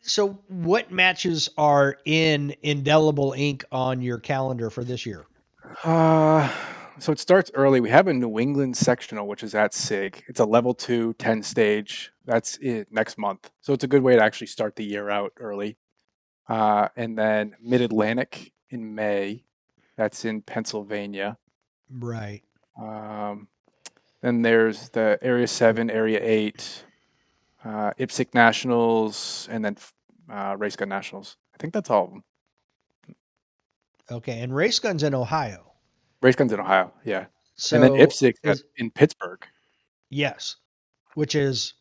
So what matches are in indelible ink on your calendar for this year? Uh, so it starts early. We have a New England sectional, which is at SIG. It's a level 2, 10 stage. That's it next month. So it's a good way to actually start the year out early. And then Mid Atlantic in May. That's in Pennsylvania. Right. Um, then there's the Area 7, Area 8, IPSC Nationals, and then Race Gun Nationals. I think that's all of them. Okay. And race guns in Ohio. Race Guns in Ohio, yeah. And then So IPSC is in Pittsburgh. yes, which is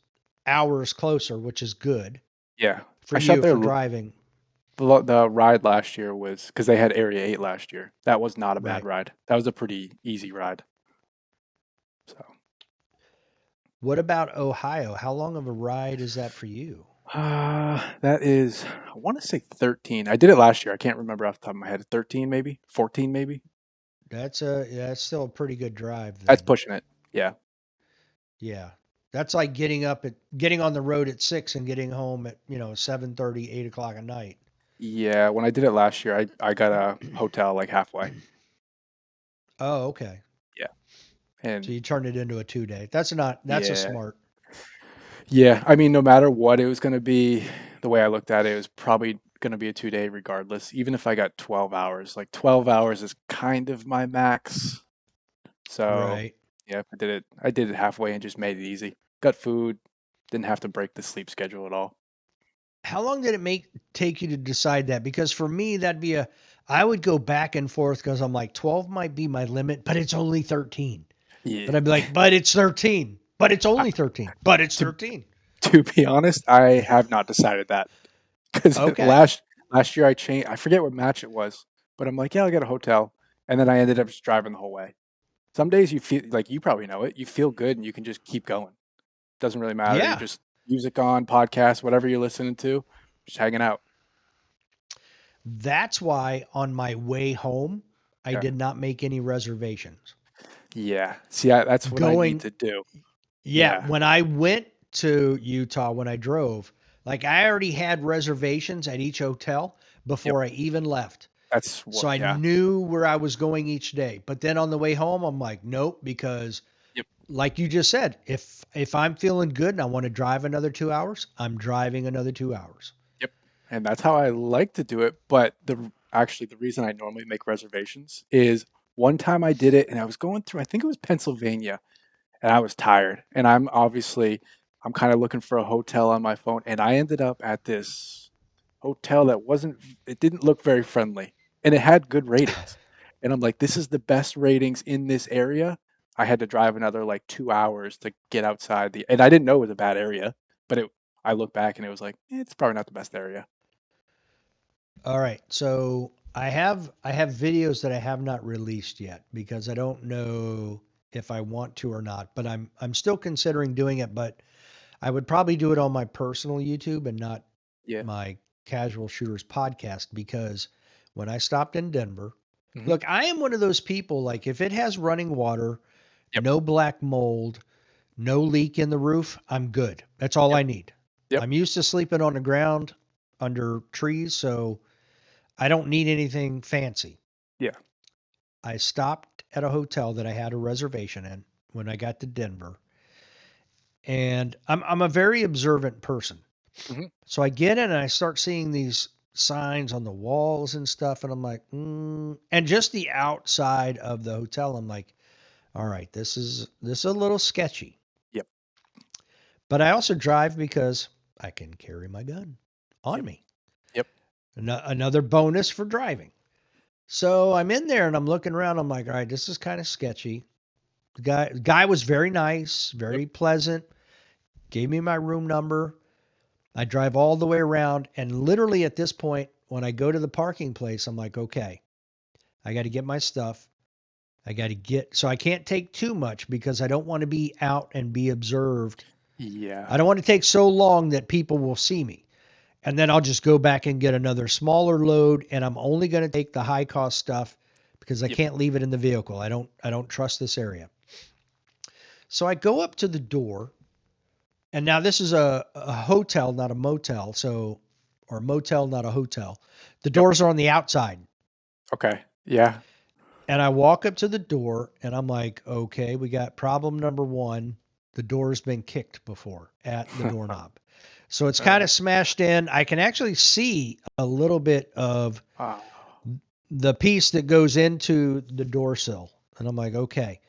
hours closer, which is good Yeah. for I shot you there. for driving. The ride last year was because they had Area 8 last year. That was not a bad Right. ride. That was a pretty easy ride. So, What about Ohio? How long of a ride is that for you? that is, I want to say 13. I did it last year. I can't remember off the top of my head. 13 maybe? 14 maybe? That's still a pretty good drive That's then. pushing it. Yeah. Yeah. That's like getting on the road at 6 and getting home at, 7:30, 8 o'clock at night. Yeah. When I did it last year, I got a hotel like halfway. Oh, okay. Yeah. So And you turned it into a 2 day. That's a yeah. smart. Yeah. I mean, no matter what it was going to be, the way I looked at it, it was probably going to be a 2 day regardless. Even if I got 12 hours, like 12 hours is kind of my max. So Right. yeah, I did it halfway and just made it easy. Got food, didn't have to break the sleep schedule at all. How long did it take you to decide that? Because for me, I would go back and forth because I'm like 12 might be my limit, but it's only 13. Yeah. But I'd be like, but it's 13. But it's I, only 13. But it's to 13. to be honest, I have not decided that because Okay. last year I changed. I forget what match it was, but I'm like, yeah, I'll get a hotel, and then I ended up just driving the whole way. Some days you feel like you probably know it. You feel good and you can just keep going. Doesn't really matter. You Yeah. just music on, podcast, whatever you're listening to, just hanging out. That's why on my way home, I Okay. did not make any reservations. Yeah. See, that's what I need Going, to do. yeah, Yeah. when I went to Utah when I drove, like I already had reservations at each hotel Yep. before I even left. That's So what. I Yeah. knew where I was going each day. But then on the way home, I'm like, nope, because Yep. like you just said, if I'm feeling good and I want to drive another 2 hours, I'm driving another 2 hours. Yep. And that's how I like to do it. But actually the reason I normally make reservations is one time I did it and I was going through. I think it was Pennsylvania, and I was tired. And I'm kind of looking for a hotel on my phone, and I ended up at this hotel that wasn't. It didn't look very friendly, and it had good ratings. And I'm like, this is the best ratings in this area. I had to drive another like 2 hours to get outside and I didn't know it was a bad area, but I look back and it was like, it's probably not the best area. All right. So I have videos that I have not released yet because I don't know if I want to or not, but I'm still considering doing it, but I would probably do it on my personal YouTube and not Yeah. my Casual Shooters podcast because when I stopped in Denver, Hmm. look, I am one of those people like if it has running water, Yep. no black mold, no leak in the roof, I'm good. That's all Yep. I need. Yep. I'm used to sleeping on the ground under trees, so I don't need anything fancy. Yeah. I stopped at a hotel that I had a reservation in when I got to Denver, and I'm a very observant person. Hmm. So I get in and I start seeing these signs on the walls and stuff, and I'm like, and just the outside of the hotel, I'm like, all right, this is a little sketchy. Yep. But I also drive because I can carry my gun on Yep. me. Yep. Another bonus for driving. So I'm in there and I'm looking around. I'm like, all right, this is kind of sketchy. The guy was very nice, Yep. very pleasant. Gave me my room number. I drive all the way around, and literally at this point, when I go to the parking place, I'm like, okay, I got to get my stuff. So I can't take too much because I don't want to be out and be observed. Yeah. I don't want to take so long that people will see me. And then I'll just go back and get another smaller load, and I'm only going to take the high cost stuff because I Yep. can't leave it in the vehicle. I don't trust this area. So I go up to the door, and now this is a hotel, not a motel. So or a motel, not a hotel. The Yep. doors are on the outside. Okay. Yeah. And I walk up to the door and I'm like, okay, we got problem number one. The door's been kicked before at the doorknob. So it's kind of smashed in. I can actually see a little bit of uh, the piece that goes into the door sill. And I'm like, okay.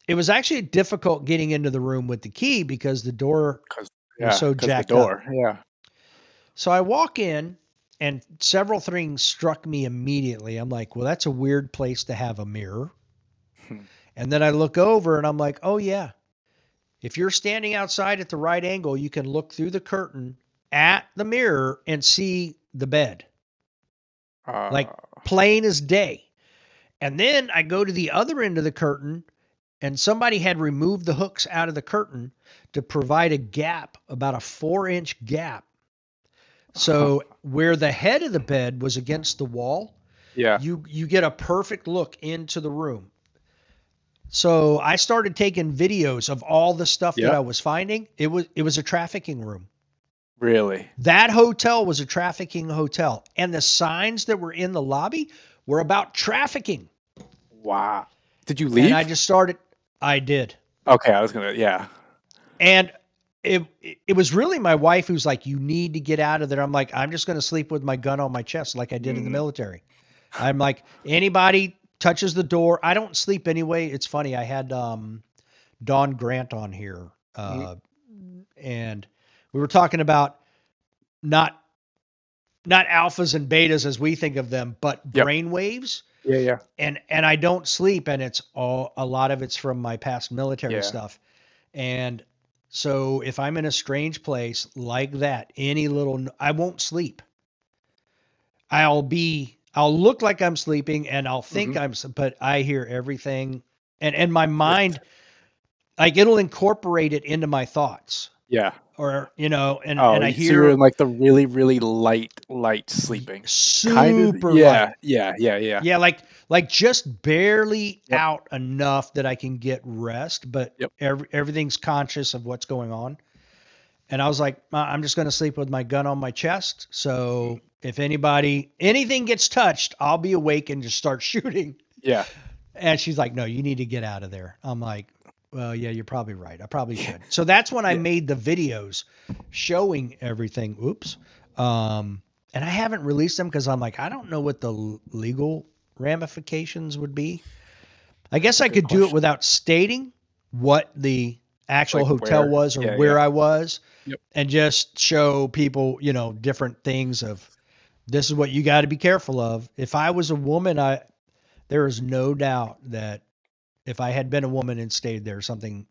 It was actually difficult getting into the room with the key because the door cause was yeah, so cause the jacked up. door. Yeah. So I walk in and several things struck me immediately. I'm like, well, that's a weird place to have a mirror. Hmm. And then I look over and I'm like, oh, yeah. If you're standing outside at the right angle, you can look through the curtain at the mirror and see the bed, like Uh, plain as day. And then I go to the other end of the curtain and somebody had removed the hooks out of the curtain to provide a gap, about a 4-inch gap. So where the head of the bed was against the wall, yeah. you get a perfect look into the room. So I started taking videos of all the stuff that I Yep. was finding. It was a trafficking room. Really. That hotel was a trafficking hotel, and the signs that were in the lobby were about trafficking. Wow. Did you And I leave? just started. I did, Okay, I was gonna. Yeah. and it was really my wife who's like, "You need to get out of there." I'm like, "I'm just going to sleep with my gun on my chest, like I did in the Mm, military." I'm like, anybody touches the door, I don't sleep anyway. It's funny. I had Don Grant on here, mm, and we were talking about not not alphas and betas as we think of them, but yep. brain waves. Yeah. Yeah. And I don't sleep, and it's all a lot of it's from my past military Yeah. stuff. And so if I'm in a strange place like that, any little, I won't sleep. I'll look like I'm sleeping and I'll think Hmm. but I hear everything. And my Just mind, like it'll incorporate it into my thoughts yeah. or, Oh, and I so you're hear in like the really, really light sleeping. Kind of. super Yeah. light. Yeah. Yeah. Yeah. Yeah. Like just barely Yep. out enough that I can get rest, but Yep. everything's conscious of what's going on. And I was like, I'm just going to sleep with my gun on my chest. So if anything gets touched, I'll be awake and just start shooting. Yeah. And she's like, no, you need to get out of there. I'm like, well, yeah, you're probably right. I probably should. So that's when I Yeah. made the videos showing everything. Oops. And I haven't released them because I'm like, I don't know what the legal ramifications would be. I guess That's a I good could do it question. without stating what the actual Like hotel where? was or Yeah. where Yeah. I was Yep. and just show people, different things of this is what you got to be careful of. If I was a woman, there is no doubt that if I had been a woman and stayed there, something Yep.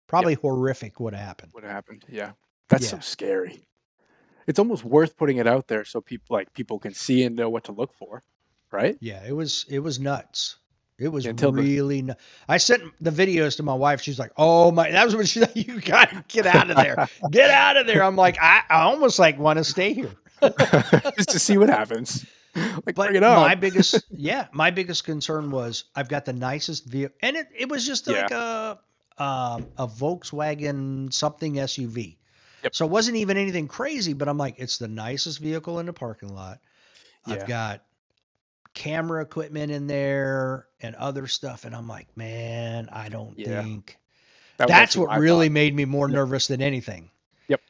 probably horrific would have happened. What happened? Yeah. That's so Yeah. scary. It's almost worth putting it out there so people can see and know what to look for, right? Yeah, it was nuts. It was Until the really nuts. I sent the videos to my wife. She's like, "Oh my!" That was when she's like, "You got to get out of there. Get out of there." I'm like, I almost like want to stay here. just to see what happens. Like bring But it on. my biggest concern was I've got the nicest vehicle, and it was just Yeah. like a Volkswagen something SUV. Yep. So it wasn't even anything crazy, but I'm like, it's the nicest vehicle in the parking lot. I've Yeah. got camera equipment in there and other stuff, and I'm like, man, I don't Yeah. think That was that's actually what my thought. really made me more Yep. nervous than anything. Yep.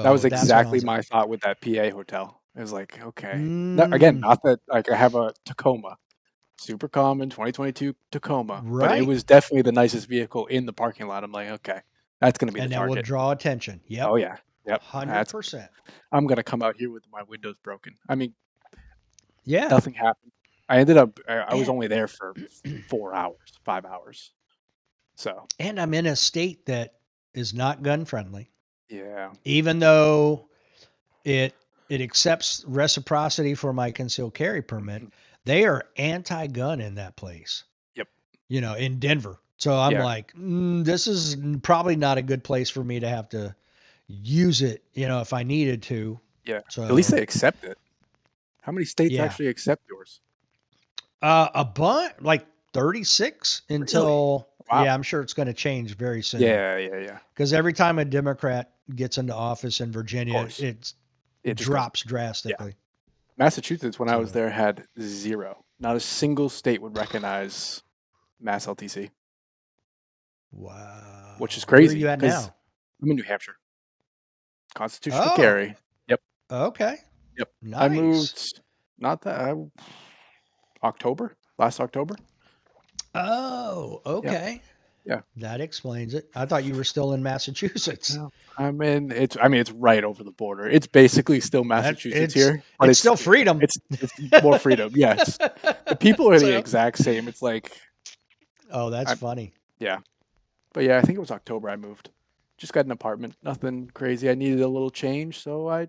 That was So that's when I exactly was like, my thought with that PA hotel. It was like, okay. No, again, mm, not that like I have a Tacoma, super common 2022 Tacoma, but it right. was definitely the nicest vehicle in the parking lot. I'm like, okay, that's gonna be the And that will target. draw attention. Oh Yep. yeah. Yep. That's 100%. I'm gonna come out here with my windows broken. I mean, Yeah. nothing happened. I ended up I was And only there for 4 hours, 5 hours. So and I'm in a state that is not gun friendly. yeah. Even though it it accepts reciprocity for my concealed carry permit, Mhm. they are anti-gun in that place. Yep. In Denver. So I'm Yeah. like, this is probably not a good place for me to have to use it, if I needed to. Yeah. At least So they accept it. How many states yeah, actually accept yours? a bunch like 36 Really? until Wow. yeah, I'm sure it's going to change very soon. Yeah, yeah, yeah. Because every time a Democrat gets into office in Of Virginia, course. it's It just goes. drops Yeah. drastically. Massachusetts, when I was So there, had zero. Not a single state would recognize Mass LTC, which is wow. Where are you crazy at because now? I'm in New Hampshire, constitutional Oh, carry. Yep, okay. yep. I Nice. moved not that October, last October. Oh, Yep, okay. yeah. That explains it. I thought you were still in Massachusetts. No, I'm in. It's. I mean, it's right over the border. It's basically still That Massachusetts here, but it's still freedom. it's more freedom. Yes, the people are the So, exact same. It's like oh, that's I funny. yeah, but yeah, I think it was October I moved. Just got an apartment. Nothing crazy. I needed a little change, so I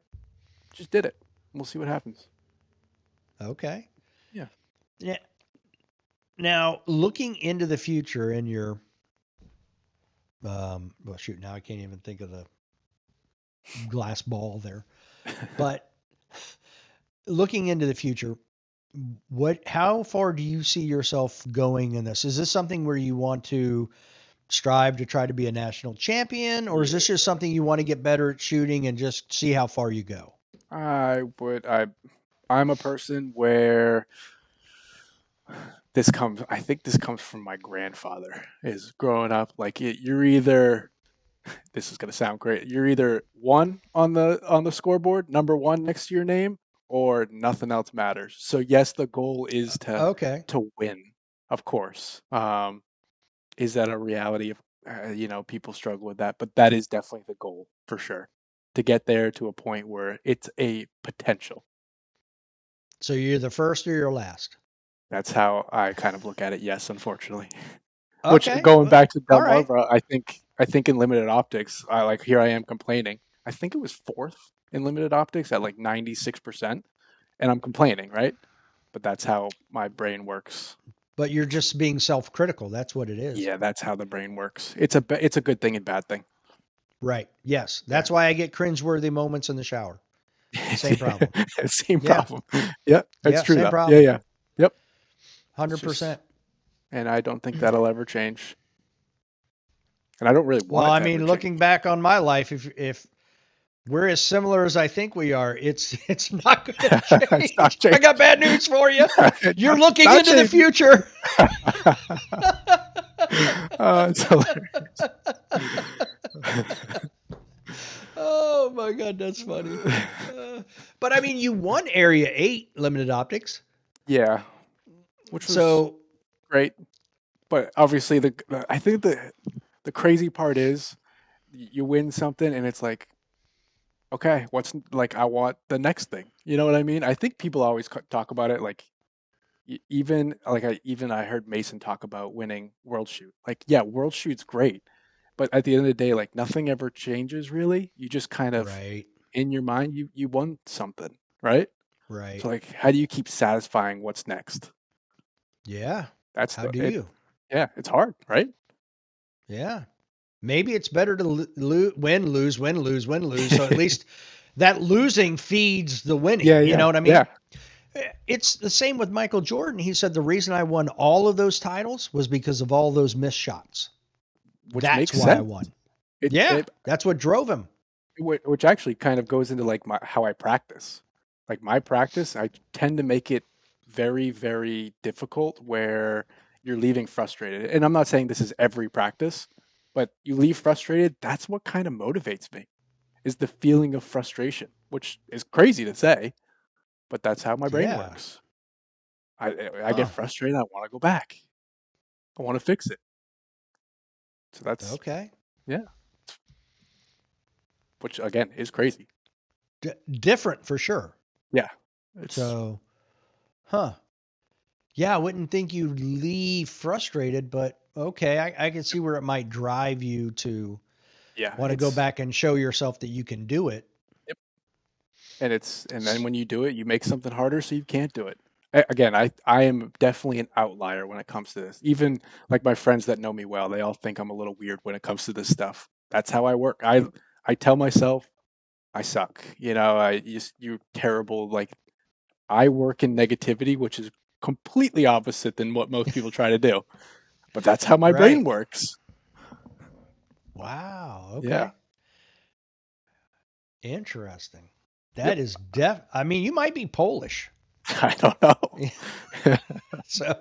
just did it. We'll see what happens. Okay. Yeah. Yeah. Now, looking into the future in your well, shoot, now I can't even think of the glass ball there. But looking into the future, how far do you see yourself going in this? Is this something where you want to strive to try to be a national champion, or is Yeah. this just something you want to get better at shooting and just see how far you go? I would. I'm a person where I think this comes from my grandfather. Is growing up like you're either this is gonna sound great. You're either one on the scoreboard, number one next to your name, or nothing else matters. So yes, the goal is Okay. to win, of course. Is that a reality of people struggle with that, but that is definitely the goal for sure. To get there to a point where it's a potential. So you're the first or your last? That's how I kind of look at it. Yes, unfortunately. Which Okay. going Well, back to all right. Delmarva, I think in limited optics, I like here I am complaining. I think it was fourth in limited optics at like 96%, and I'm complaining, right? But that's how my brain works. But you're just being self-critical. That's what it is. Yeah, that's how the brain works. It's a good thing and bad thing. Right. Yes. Yeah. That's why I get cringeworthy moments in the shower. Same problem. Same Yeah. problem. Yeah, it's Yeah. true Same though. Yeah, problem. yeah. Yep. It's just 100%. and I don't think that'll ever change. And I don't really Well, want it I to ever mean, looking change. back on my life, if we're as similar as I think we are, it's not going to It's not change. I changing. got bad news for you. You're Not, looking not into the changing. future. It's hilarious. Oh my God, that's funny. But I mean, you won Area 8 limited optics. Yeah, which was So, great. But obviously, I think the crazy part is you win something and it's like, okay, what's like I want the next thing. You know what I mean? I think people always talk about it like even like I heard Mason talk about winning World Shoot. Like, yeah, World Shoot's great, but at the end of the day, like nothing ever changes really. You just kind of right, in your mind you won something, right? right. So like, how do you keep satisfying what's next? Yeah. That's How the do it. you? Yeah, it's hard, right? Yeah. Maybe it's better to win, lose, win, lose, win, lose. So at least that losing feeds the winning. Yeah, You yeah, know what I yeah. mean? It's the same with Michael Jordan. He said the reason I won all of those titles was because of all those missed shots. Which That's makes why I sense. won. It, Yeah, it that's what drove him. which actually kind of goes into like how I practice. Like my practice, I tend to make it very, very difficult where you're leaving frustrated. And I'm not saying this is every practice, but you leave frustrated. That's what kind of motivates me is the feeling of frustration, which is crazy to say, but that's how my brain Yeah. works. I get Huh. frustrated. I want to go back. I want to fix it. So that's Okay. yeah, which again is crazy. Different for sure. Yeah, it's So, huh. Yeah, I wouldn't think you'd leave frustrated, but okay, I can see where it might drive you to yeah, want to go it's back and show yourself that you can do it. yep. And then when you do it, you make something harder so you can't do it. Again, I am definitely an outlier when it comes to this. Even like my friends that know me well, they all think I'm a little weird when it comes to this stuff. That's how I work. I tell myself I suck. You're terrible. Like I work in negativity, which is completely opposite than what most people try to do. But that's how my brain Right. works. Wow. Yeah. Okay. Interesting. That Yep. is I mean, you might be Polish. I don't know. So,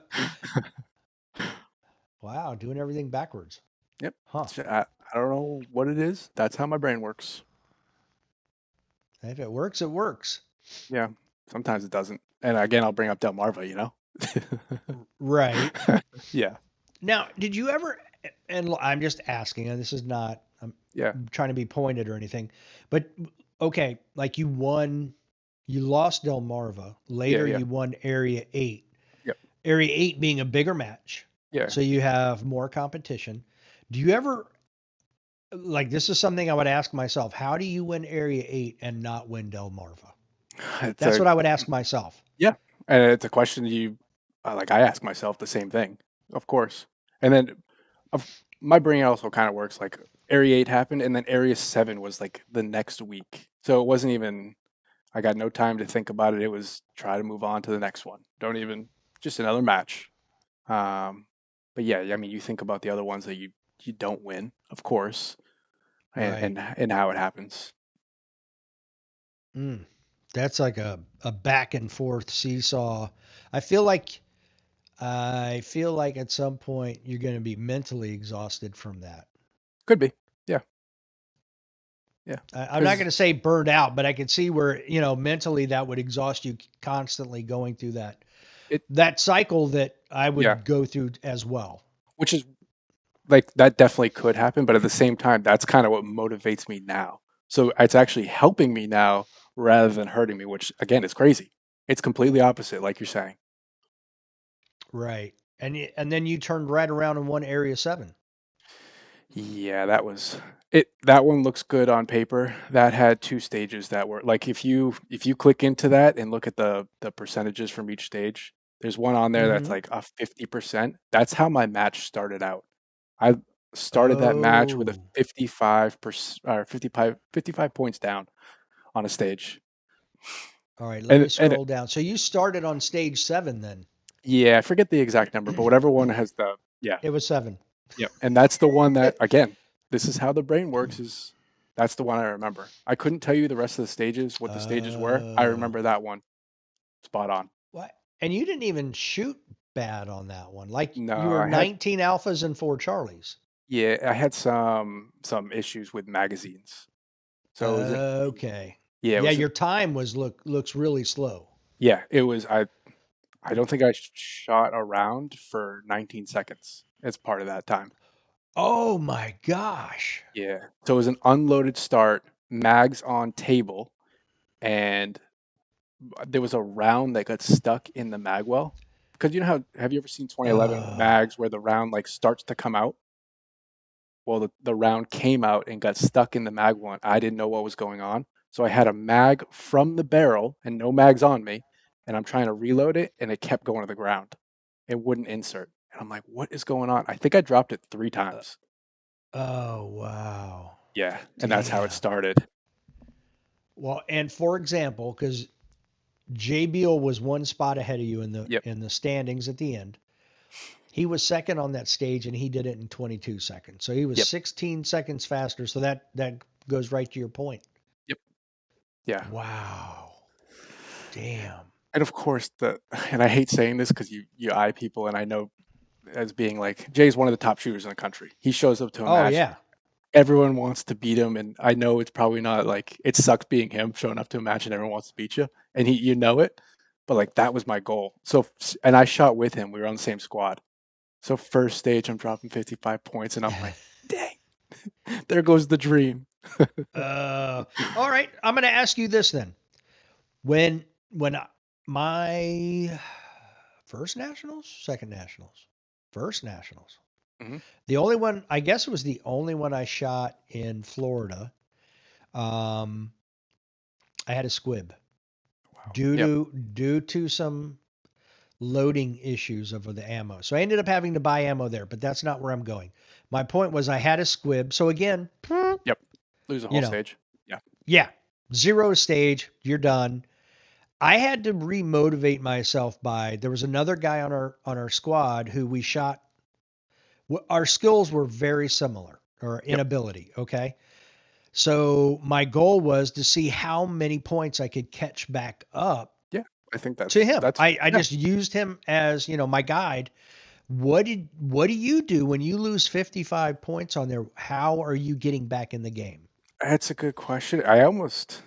wow, doing everything backwards. Yep. Huh. I don't know what it is. That's how my brain works. If it works, it works. Yeah. Sometimes it doesn't. And again, I'll bring up Delmarva, you know? Right. Yeah. Now, did you ever, and I'm just asking, and this is not, I'm Yeah. trying to be pointed or anything, but okay, like you lost Delmarva. Yeah. Later, Yeah. you won Area 8. Yep. Area 8 being a bigger match. Yeah. So you have more competition. Do you ever, like, this is something I would ask myself, how do you win Area 8 and not win Delmarva? It's That's a what I would ask myself. Yeah, and it's a question like I ask myself the same thing, of course. And then of my brain also kind of works like Area 8 happened and then Area 7 was like the next week. So it wasn't even I got no time to think about it. It was try to move on to the next one. Don't even just another match. Um but yeah, I mean you think about the other ones that you don't win, of course, Right. and how it happens. Mm. That's like a back and forth seesaw. I feel like I feel like at some point you're going to be mentally exhausted from that. Could be. Yeah. Yeah. I'm not going Cuz to say burned out, but I can see where, mentally that would exhaust you constantly going through it that cycle that I yeah, would go through as well. which is like that definitely could happen, but at the same time, that's kind of what motivates me now. So it's actually helping me now rather than hurting me, which again is crazy. It's completely opposite, like you're saying. Right. And then you turned right around and won Area 7. Yeah, that was it. That one looks good on paper. That had two stages that were like if you click into that and look at the percentages from each stage, there's one on there that's Mhm. like a 50%. That's how my match started out. I started that match with a Oh. 55% or 55 points down on a stage. All right, let me And scroll down. So you started on stage 7 then. yeah, I forget the exact number, but whatever one has the yeah, It was 7. yeah. And that's the one that again, this is how the brain works is that's the one I remember. I couldn't tell you the rest of the stages, what the stages were. I Oh. remember that one spot on. What? And you didn't even shoot bad on that one. Like No, you were I had 19 alphas and 4 charlies. yeah, I had some issues with magazines. So it wasn't Okay. yeah, it Yeah, was your time was looks really slow. yeah, it was I don't think I shot around for 19 seconds as part of that time. Oh my gosh. Yeah. So it was an unloaded start, mags on table, and there was a round that got stuck in the mag well. Because you know how have you ever seen 2011 Uh, mags where the round like starts to come out? Well, the round came out and got stuck in the mag one. I didn't know what was going on. So I had a mag from the barrel and no mags on me, and I'm trying to reload it, and it kept going to the ground. It wouldn't insert. And I'm like, what is going on? I think I dropped it three uh, times. oh wow. Yeah, and that's how it Damn. started. Well, and for example, because Jay Beal was one spot ahead of you in the Yep, in the standings at the end. He was second on that stage and he did it in 22 seconds. So he was yep, 16 seconds faster. So that goes right to your point. yep, yeah. Wow. Damn. And of course, and I hate saying this because you eye people, and I know as being like Jay's one of the top shooters in the country. He shows up to a Oh match, yeah. everyone wants to beat him, and I know it's probably not like it sucks being him showing up to a match and everyone wants to beat you, and you know it, but like that was my goal. So and I shot with him. We were on the same squad. So first stage, I'm dropping 55 points, and I'm like, dang, there goes the dream. uh all right. I'm gonna ask you this then. When my first nationals, second nationals, first nationals. Hmm. The only one, I guess it was the only one I shot in Florida. Um, I had a squib Wow. due Yep. to due to some loading issues over the ammo. So I ended up having to buy ammo there, but that's not where I'm going. My point was I had a squib. So again, Yep. Lose a you whole know, stage. Yeah. yeah, zero stage, you're done. I had to remotivate myself by there was another guy on our squad who we shot. Our skills were very similar or Yep. inability. Okay, So my goal was to see how many points I could catch back up Yeah, I think to that's him. that's I yeah, just used him as, my guide. What do you do when you lose 55 points on there? How are you getting back in the game? that's a good question. I almost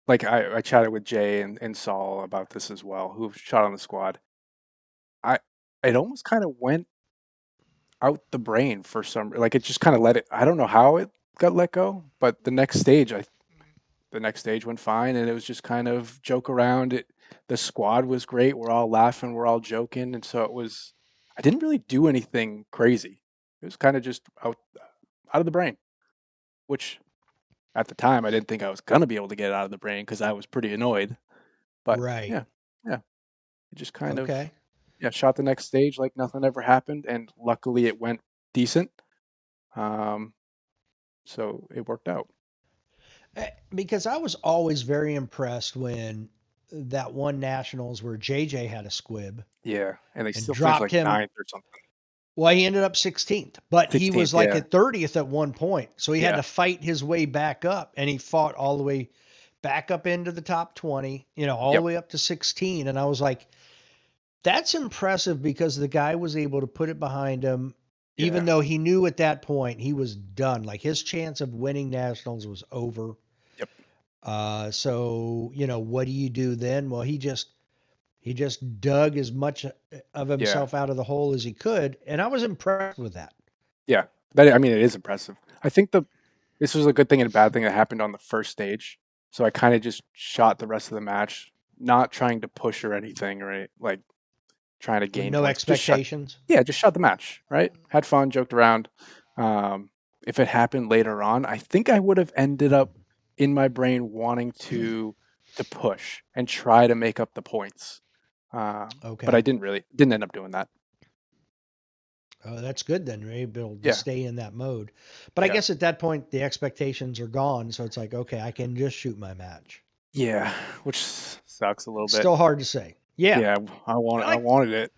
like I chatted with Jay and Saul about this as well, who shot on the squad. I it almost kind of went out the brain for some like it just kind of let it. I don't know how it got let go, but the next stage went fine, and it was just kind of joke around. The squad was great. We're all laughing, we're all joking, and so it was. I didn't really do anything crazy. It was kind of just out of the brain, which at the time I didn't think I was gonna be able to get it out of the brain because I was pretty annoyed. But Right. yeah, yeah, it just kind of Okay. yeah shot the next stage like nothing ever happened, and luckily it went decent. Um, so it worked out. Because I was always very impressed when that one nationals where JJ had a squib Yeah, and they and still finished dropped like him. ninth or something. Well, he ended up 16th, but he was 16th, like yeah, at 30th at one point. So he had yeah, to fight his way back up, and he fought all the way back up into the top 20, all the yep, way up to 16. And I was like, that's impressive because the guy was able to put it behind him, even yeah, though he knew at that point he was done. Like his chance of winning nationals was over. yep, So, what do you do then? Well, he just dug as much of yeah, himself out of the hole as he could, and I was impressed with that. yeah. That I mean, it is impressive. I think this was a good thing and a bad thing that happened on the first stage. So I kind of just shot the rest of the match, not trying to push or anything, or like trying to With gain no points. Just shut, expectations. yeah, just shut the match. Right, had fun, joked around. Um, if it happened later on, I think I would have ended up in my brain wanting to push and try to make up the points. But I Okay. didn't end up doing that. Oh, that's good then. You're able to Yeah, stay in that mode. But I yeah. guess at that point, the expectations are gone. So it's like, okay, I can just shoot my match. Yeah, which sucks a little bit. Still hard to say. Yeah. Yeah, I Like, wanted it.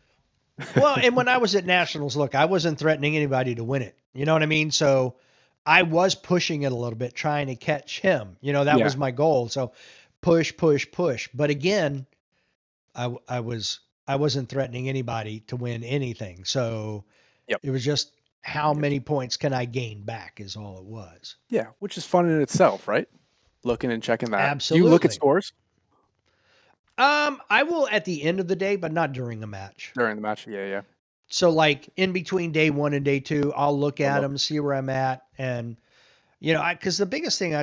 well, and when I was at Nationals, look, I wasn't threatening anybody to win it. You know what I mean? So I was pushing it a little bit, trying to catch him. That Yeah, was my goal. So push, push, push. But again, I wasn't threatening anybody to win anything. So yep, it was just how yep. many points can I gain back is all it was. Yeah, which is fun in itself, right? Looking and checking that. Do you look at Absolutely. scores I will at the end of the day, but not during a match. during the match? Yeah, yeah. So like in between day one and day two, I'll look I at love them, see where I'm at, and because the biggest thing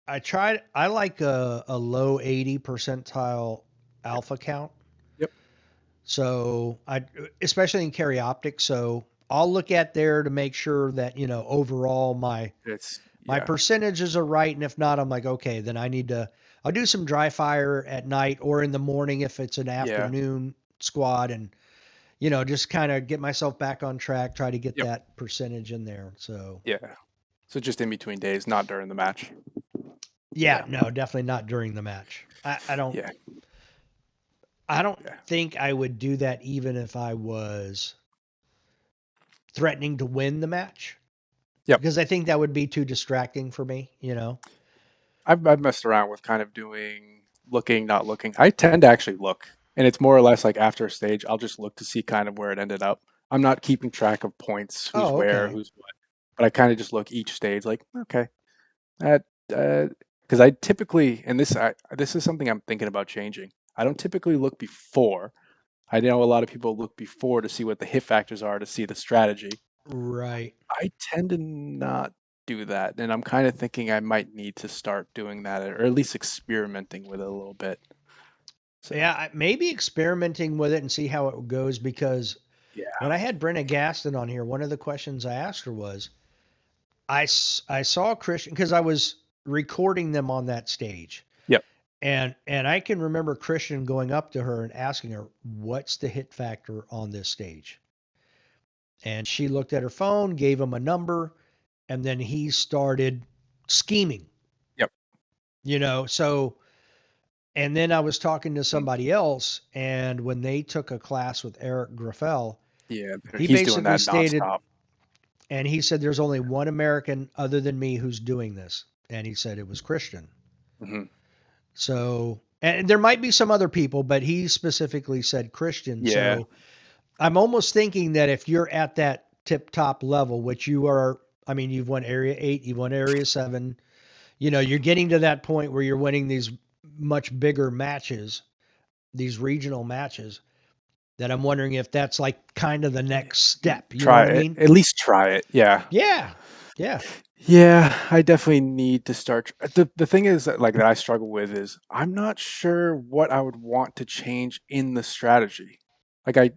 I tried, I like a low 80 percentile Yep, alpha count. yep. So especially in carry optics. So I'll look at there to make sure that overall It's my yeah, percentages are right, and if not, I'm like, okay, then I'll do some dry fire at night or in the morning if it's an yeah, afternoon squad, and just kind of get myself back on track, try to get yep, that percentage in there. So yeah. So just in between days, not during the match. yeah, Yeah, no, definitely not during the match. yeah, I don't yeah, think I would do that even if I was threatening to win the match yep. because I think that would be too distracting for me. I've messed around with kind of doing looking, not looking. I tend to actually look, and it's more or less like after a stage, I'll just look to see kind of where it ended up. I'm not keeping track of points, who's Oh, where, okay. who's what, but I kind of just look each stage, like okay, that because I typically, and this is something I'm thinking about changing. I don't typically look before. I know a lot of people look before to see what the hit factors are to see the strategy. Right. I tend to not do that, and I'm kind of thinking I might need to start doing that, or at least experimenting with it a little bit. So Yeah, maybe experimenting with it and see how it goes because yeah, when I had Brenna Gaston on here, one of the questions I asked her was I saw Christian because I was recording them on that stage. yep, And I can remember Christian going up to her and asking her, "What's the hit factor on this stage?" And she looked at her phone, gave him a number, and then he started scheming, yep, So, and then I was talking to mm, somebody else, and when they took a class with Eric Graffel, yeah. he He's doing basically that stated, nonstop. And he said, there's only one American other than me who's doing this. And he said it was Christian. Hmm. So, and there might be some other people, but he specifically said Christian. Yeah. So I'm almost thinking that if you're at that tip top level, which you are, I mean, you've won Area 8, you've won Area 7, you're getting to that point where you're winning these much bigger matches, these regional matches, that I'm wondering if that's like kind of the next step. You know Try what I it. mean? At least try it. Yeah. Yeah. Yeah. Yeah, I definitely need to start. The thing is that, like, that I struggle with is I'm not sure what I would want to change in the strategy. Like, I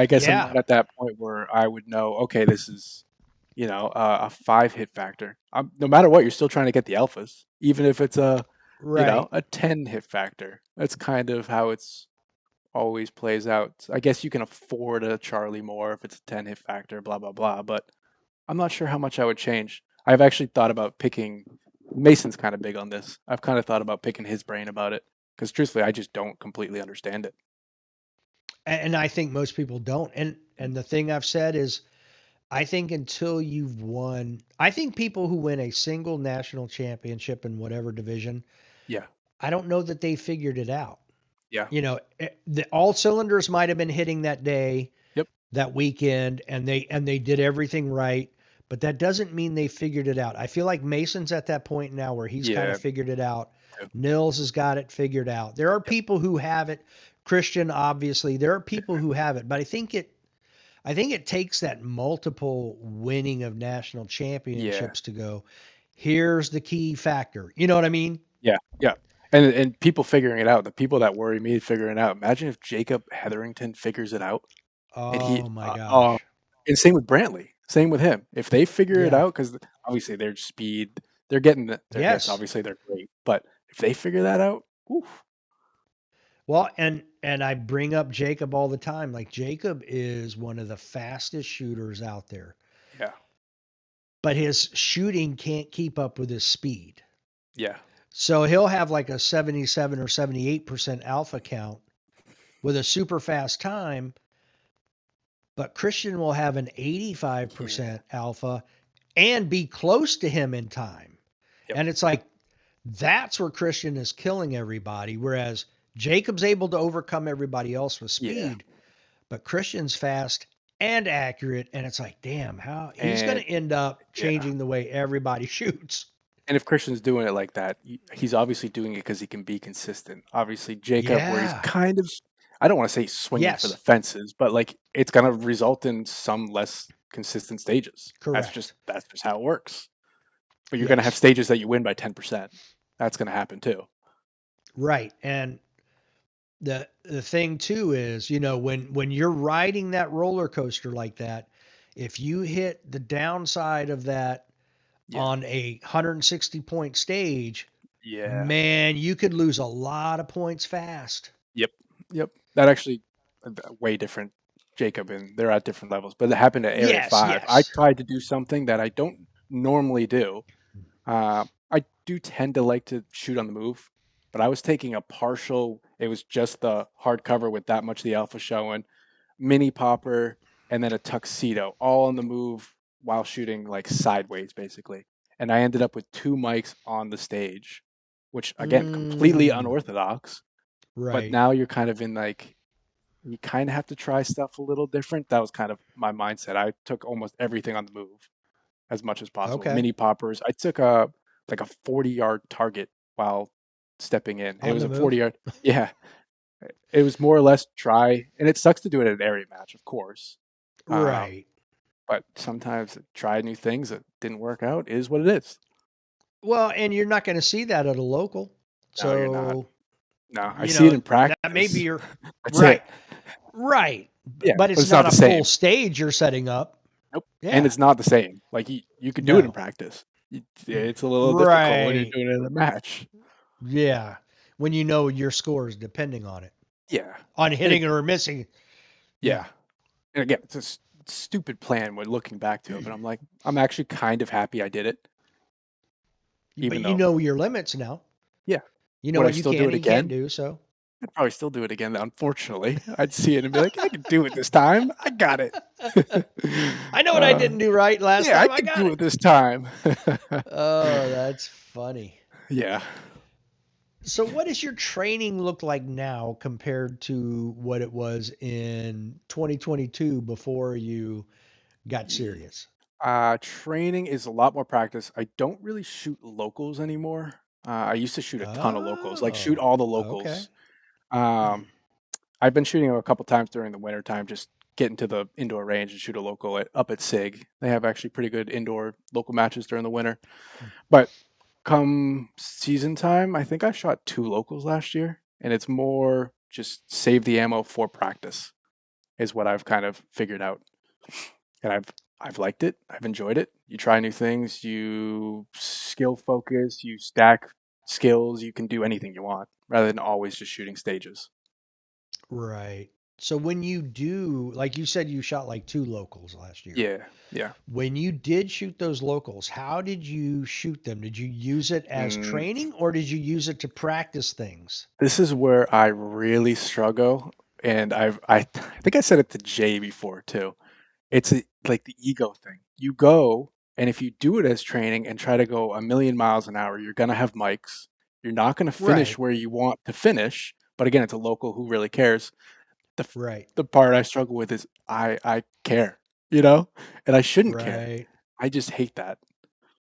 guess I'm Yeah. not at that point where I would know, okay, this is, a 5 hit factor. No matter what, you're still trying to get the alphas, even if it's Right. a 10 hit factor. That's kind of how it's always plays out. I guess you can afford a Charlie more if it's a 10 hit factor, blah blah blah. But I'm not sure how much I would change. I've actually thought about picking. Mason's kind of big on this. I've kind of thought about picking his brain about it because truthfully, I just don't completely understand it. And I think most people don't. And the thing I've said is I think until you've won, I think people who win a single national championship in whatever division, Yeah, I don't know that they figured it out. yeah, All cylinders might have been hitting that day, yep, that weekend, and they did everything right, but that doesn't mean they figured it out. I feel like Mason's at that point now where he's kind of yeah, figured it out. yep, Nils has got it figured out. There are yep, people who have it. Christian, obviously, there are people who have it, but I think it takes that multiple winning of national yeah, championships to go, here's the key factor. You know what I mean? yeah, yeah. And people figuring it out. The people that worry me figuring it out. Imagine if Jacob Hetherington figures it out, and Oh my gosh. and same with Brantley. Same with him. If they figure it Yeah. out, because obviously their speed, they're getting their yes. Yes. Obviously they're great, but if they figure that out, oof, Well, and I bring up Jacob all the time. Like Jacob is one of the fastest shooters out there, yeah, but his shooting can't keep up with his speed. yeah, So he'll have like a 77 or 78% alpha count with a super fast time, but Christian will have an yeah, 85% alpha and be close to him in time. yep, And it's like that's where Christian is killing everybody, whereas Jacob's able to overcome everybody else with yeah, speed, but Christian's fast and accurate. And it's like, damn, how he's going and to end up yeah. changing the way everybody shoots. And if Christian's doing it like that, he's obviously doing it because he can be consistent. Obviously, Jacob, where he's Yeah. kind of, I don't want to say swinging for the Yes. fences, but like it's gonna result in some less consistent stages. Correct. That's just how it works. But you're gonna have Yes. stages that you win by 10%. That's gonna happen too. Right. And the thing too is, when you're riding that roller coaster like that, if you hit the downside of that Yeah. on a 160 point stage, Yeah. man, you could lose a lot of points fast. Yep. Yep. That actually way different. Jacob and they're at different levels, but it happened at Area Yes, 5. I yes. tried to do something that I don't normally do. I do tend to like to shoot on the move, but I was taking a partial. It was just the hardcover with that much of the alpha showing, mini popper, and then a tuxedo, all on the move while shooting like sideways, basically. And I ended up with 2 mics on the stage, which again, completely Mm, unorthodox. But right. now you're kind of in like you kind of have to try stuff a little different. That was kind of my mindset. I took almost everything on the move as much as possible. Okay. Mini poppers. I took a like a 40-yard target while stepping in. It On was the a move? 40-yard. Yeah, it was more or less try, and it sucks to do it at an area match, of course. Um, Right. but sometimes try new things that didn't work out is what it is. Well, and you're not going to see that at a local. No, you're not. So, No, I see it in that may be practice. your That's right. it. Right. Yeah, But but it's it's not not the a full same. stage you're setting up. Nope. And Yeah. it's not the same. Like you could do it in No. practice. It's a little difficult when you're Right. doing it in a match. Yeah. When you know your score is depending on it, Yeah. on And hitting or missing. Yeah. yeah. And again, it's a stupid plan when looking back to it, but I'm like, I'm actually kind of happy I did it, But even you though, know your limits now. yeah. You know Would I what you still do can it and can't again? do. So, I'd probably still do it again, unfortunately. I'd see it and be like, "I could do it this time. I got it." I know what I Uh, didn't do right last yeah, I time. I could got do it. it this time. Oh, that's funny. Yeah. So, what does your training look like now compared to what it was in 2022 before you got Ye serious? Training is a lot more practice. I don't really shoot locals anymore. I used to shoot a ton of locals, like, shoot Oh, all the okay. locals. Um, I've been shooting them a couple times during the winter time, just get into the indoor range and shoot a local up at SIG. They have actually pretty good indoor local matches during the winter. But come season time, I think I shot 2 locals last year, and it's more just save the ammo for practice is what I've kind of figured out. And I've liked it. I've enjoyed it. You try new things, you skill focus, you stack skills, you can do anything you want rather than always just shooting stages. Right. So when you do, like you said, you shot like two locals last year. Yeah, yeah. When you did shoot those locals, how did you shoot them? Did you use it as Mm, training or did you use it to practice things? this is where I really struggle, and I think I said it to Jay before too. Like the ego thing. You go, and if you do it as training and try to go a million miles an hour, you're gonna have mics. You're not gonna finish Right. where you want to finish. But again, it's a local who really cares. The f- Right. the part I struggle with is I care, you know, and I shouldn't care. Right. I just hate that.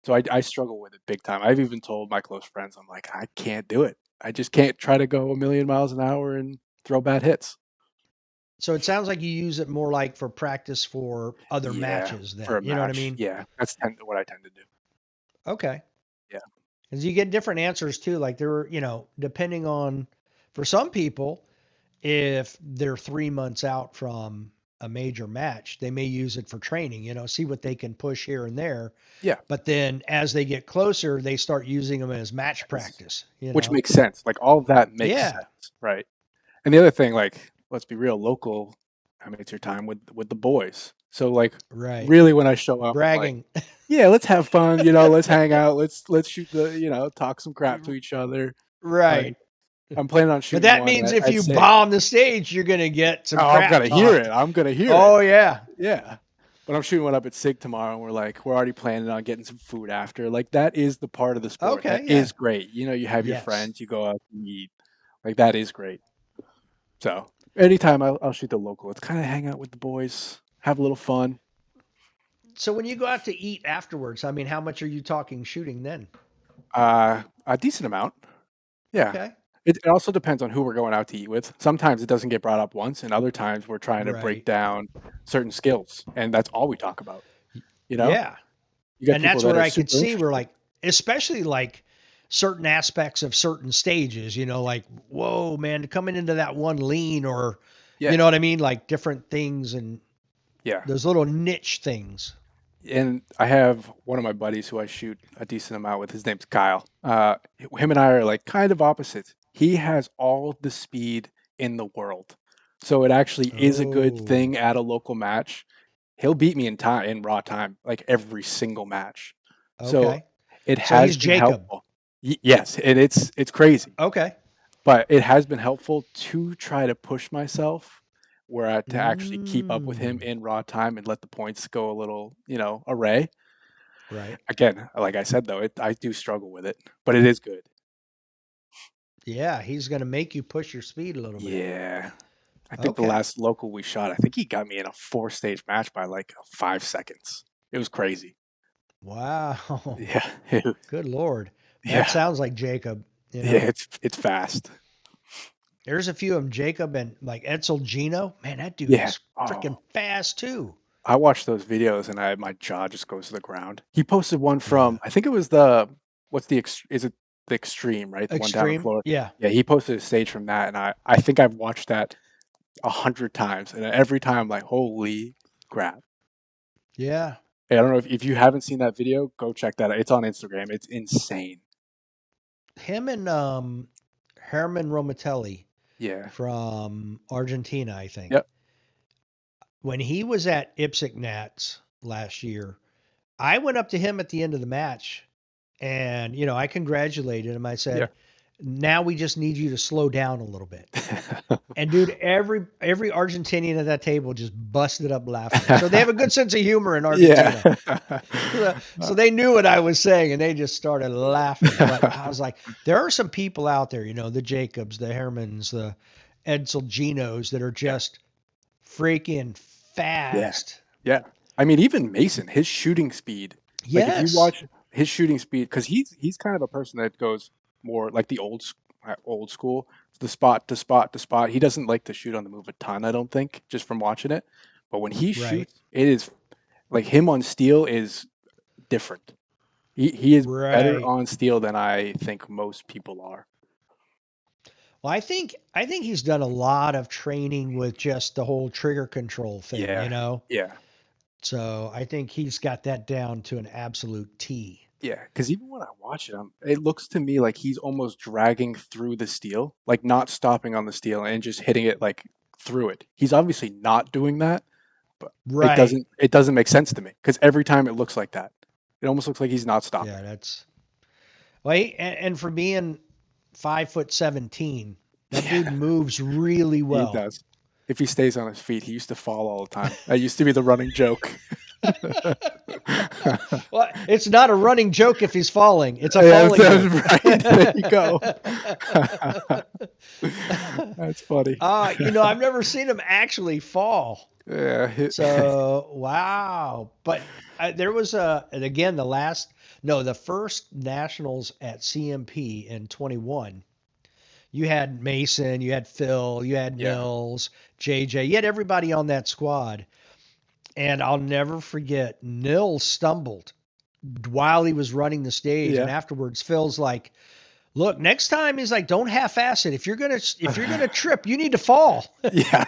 So I struggle with it big time. I've even told my close friends, I'm like, I can't do it. I just can't try to go a million miles an hour and throw bad hits. So it sounds like you use it more like for practice for other Yeah, matches for then. a You know what I match. mean? Yeah, what I tend to do. Okay. Yeah. Because you get different answers too. Like there were, depending on, for some people, if they're 3 months out from a major match, they may use it for training, see what they can push here and there. Yeah. But then as they get closer, they start using them as match As practice. which makes sense. Like all of that makes Yeah, sense, right? And the other thing, like, let's be real, local. I mean, it's your time with the boys. So like, right. really, when I show up, I'm like, Bragging. yeah, let's have fun. Let's hang out. Let's shoot talk some crap to each other. Right. Like, I'm planning on But shooting that one means if at you SIG. bomb the stage, you're going to get Oh, some I'm crap gonna hear it. talked. I'm gonna hear it. Oh, yeah. Yeah. But I'm shooting one up at SIG tomorrow, and we're already planning on getting some food after. Like that is the part of the sport that Okay, yeah. is great. You have your Yes. friends, you go out and eat. Like that is great. So anytime I'll shoot the local. It's kind of hang out with the boys, have a little fun. So when you go out to eat afterwards, I mean, how much are you talking shooting then? A decent amount. Yeah. Okay. It also depends on who we're going out to eat with. Sometimes it doesn't get brought up once, and other times we're trying to break Right. down certain skills, and that's all we talk about. You know, Yeah. you got And people that's that where are I could super see we're interested. like, especially like certain aspects of certain stages, like, whoa, man, coming into that one lean or, you Yeah, know what I mean? Like different things and yeah. those little niche things. And I have one of my buddies who I shoot a decent amount with. His name's Kyle. Him and I are like kind of opposites. He has all the speed in the world, so it actually is a good Oh, thing at a local match. He'll beat me in raw time, like every single match. So okay. it So has he's been Jacob. helpful. Yes, and it's crazy, Okay. but it has been helpful to try to push myself to actually keep up with him Mm, in raw time and let the points go a little, array. right. Again, like I said though, I do struggle with it, but it is good. Yeah, he's going to make you push your speed a little bit. Yeah. I think the Okay. last local we shot, I think he got me in a four-stage match by like 5 seconds. It was crazy. Wow. Yeah. Good Lord. That Yeah. sounds like Jacob, you Yeah, know. it's fast. There's a few of them, Jacob and like Edsel Gino. Man, that dude Yeah. is freaking Oh, fast too. I watch those videos and my jaw just goes to the ground. He posted one Yeah. from, I think it was is it the Extreme, right? The one down in Extreme. Florida. Yeah. Yeah, he posted a stage from that, and I think I've watched that 100 times, and every time I'm like, holy crap. Yeah. Hey, I don't know if you haven't seen that video, go check that out. It's on Instagram. It's insane. Him and Herman Romatelli Yeah. from Argentina, I think. Yep. When he was at Ipsic Nats last year, I went up to him at the end of the match and, I congratulated him. I Yeah. said, Now we just need you to slow down a little bit. And dude, every Argentinian at that table just busted up laughing. So they have a good sense of humor in Yeah. Argentina. So they knew what I was saying and they just started laughing. But I was like, there are some people out there, the Jacobs, the Hermans, the Edsel Genos that are Yeah. just freaking Yeah. fast. Yeah. I mean, even Mason, his shooting speed, like if you Yes. watch his shooting speed, because he's kind of a person that goes more like the old school, the spot to spot to spot. He doesn't like to shoot on the move a ton, I don't think, just from watching it. But when he Right. shoots, it is like him on steel is different. He is better Right. on steel than I think most people are. Well, I think he's done a lot of training with just the whole trigger control thing. Yeah. Yeah. So I think he's got that down to an absolute T. Yeah, because even when I watch him, it looks to me like he's almost dragging through the steel, like not stopping on the steel and just hitting it like through it. He's obviously not doing that, but it Right. doesn't make sense to me because every time it looks like that. It almost looks like he's not stopping. Yeah, that's well, and for being 5'17", that dude Yeah, moves really he well. does. If he stays on his feet, he used to fall all the time. That used to be the running joke. Well, it's not a running joke if he's falling. It's a Yeah, falling that's joke. right. There you go. That's funny. I've never seen him actually fall. Yeah. So wow, but there was and again the first nationals at CMP in 21. You had Mason, you had Phil, you had Yeah. Nils, JJ, you had everybody on that squad, and I'll never forget Nils stumbled while he was running the stage, and Yeah. afterwards Phil's like, "Look, next time he's like, don't half-ass it. If you're gonna trip, you need to fall." Yeah.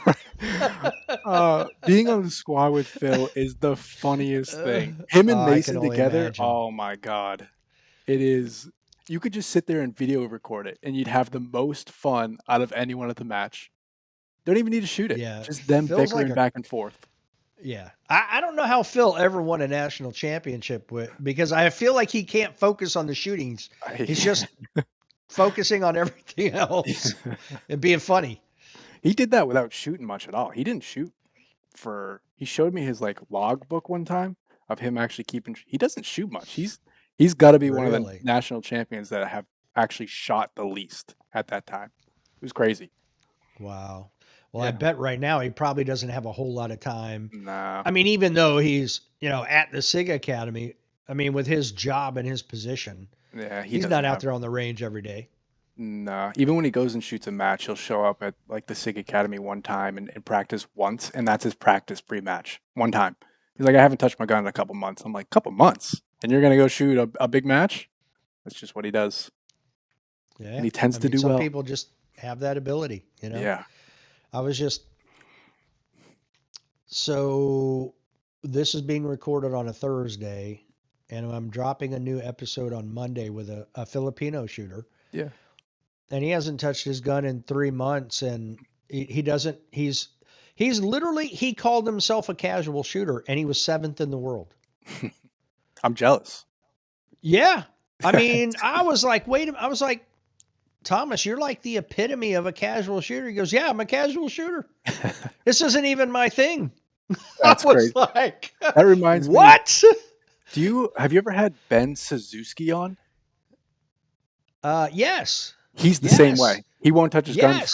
Being on the squad with Phil is the funniest Uh, thing. Him and I can Mason only together, imagine. oh my God. It is, you could just sit there and video record it and you'd have the most fun out of anyone at the match. Don't even need to shoot it. Yeah, Just them Phil's like bickering a back and forth. yeah. I don't know how Phil ever won a national championship because I feel like he can't focus on the shootings. He's I, just focusing on everything else and being funny. he did that without shooting much at all. He didn't shoot he showed me his like log book one time of him actually keeping, he doesn't shoot much. He's got to be one of the Really? national champions that have actually shot the least at that time. It was crazy. Wow. Well, I Yeah. bet right now he probably doesn't have a whole lot of time. Nah. I mean, even though he's, at the SIG Academy, I mean, with his job and his position, Yeah, he he's not doesn't out have. there on the range every day. Nah. Even when he goes and shoots a match, he'll show up at like the SIG Academy one time and practice once, and that's his practice pre-match. One time. He's like, I haven't touched my gun in a couple months. I'm like, couple months? And you're gonna go shoot a big match? That's just what he does. And Yeah. he tends I to mean, do some well. people just have that ability. Yeah. I was just So this is being recorded on a Thursday, and I'm dropping a new episode on Monday with a Filipino shooter, Yeah. and he hasn't touched his gun in 3 months, and he doesn't. He's literally he called himself a casual shooter, and he was seventh in the world. I'm jealous. Yeah, I mean, I was like, wait a minute. I was like, Thomas, you're like the epitome of a casual shooter. He goes, yeah, I'm a casual shooter. This isn't even my thing. I That's was great. like, That reminds me, what? have you ever had Ben Suzuki on? Yes, He's the same yes, way. He won't touch his gun yes.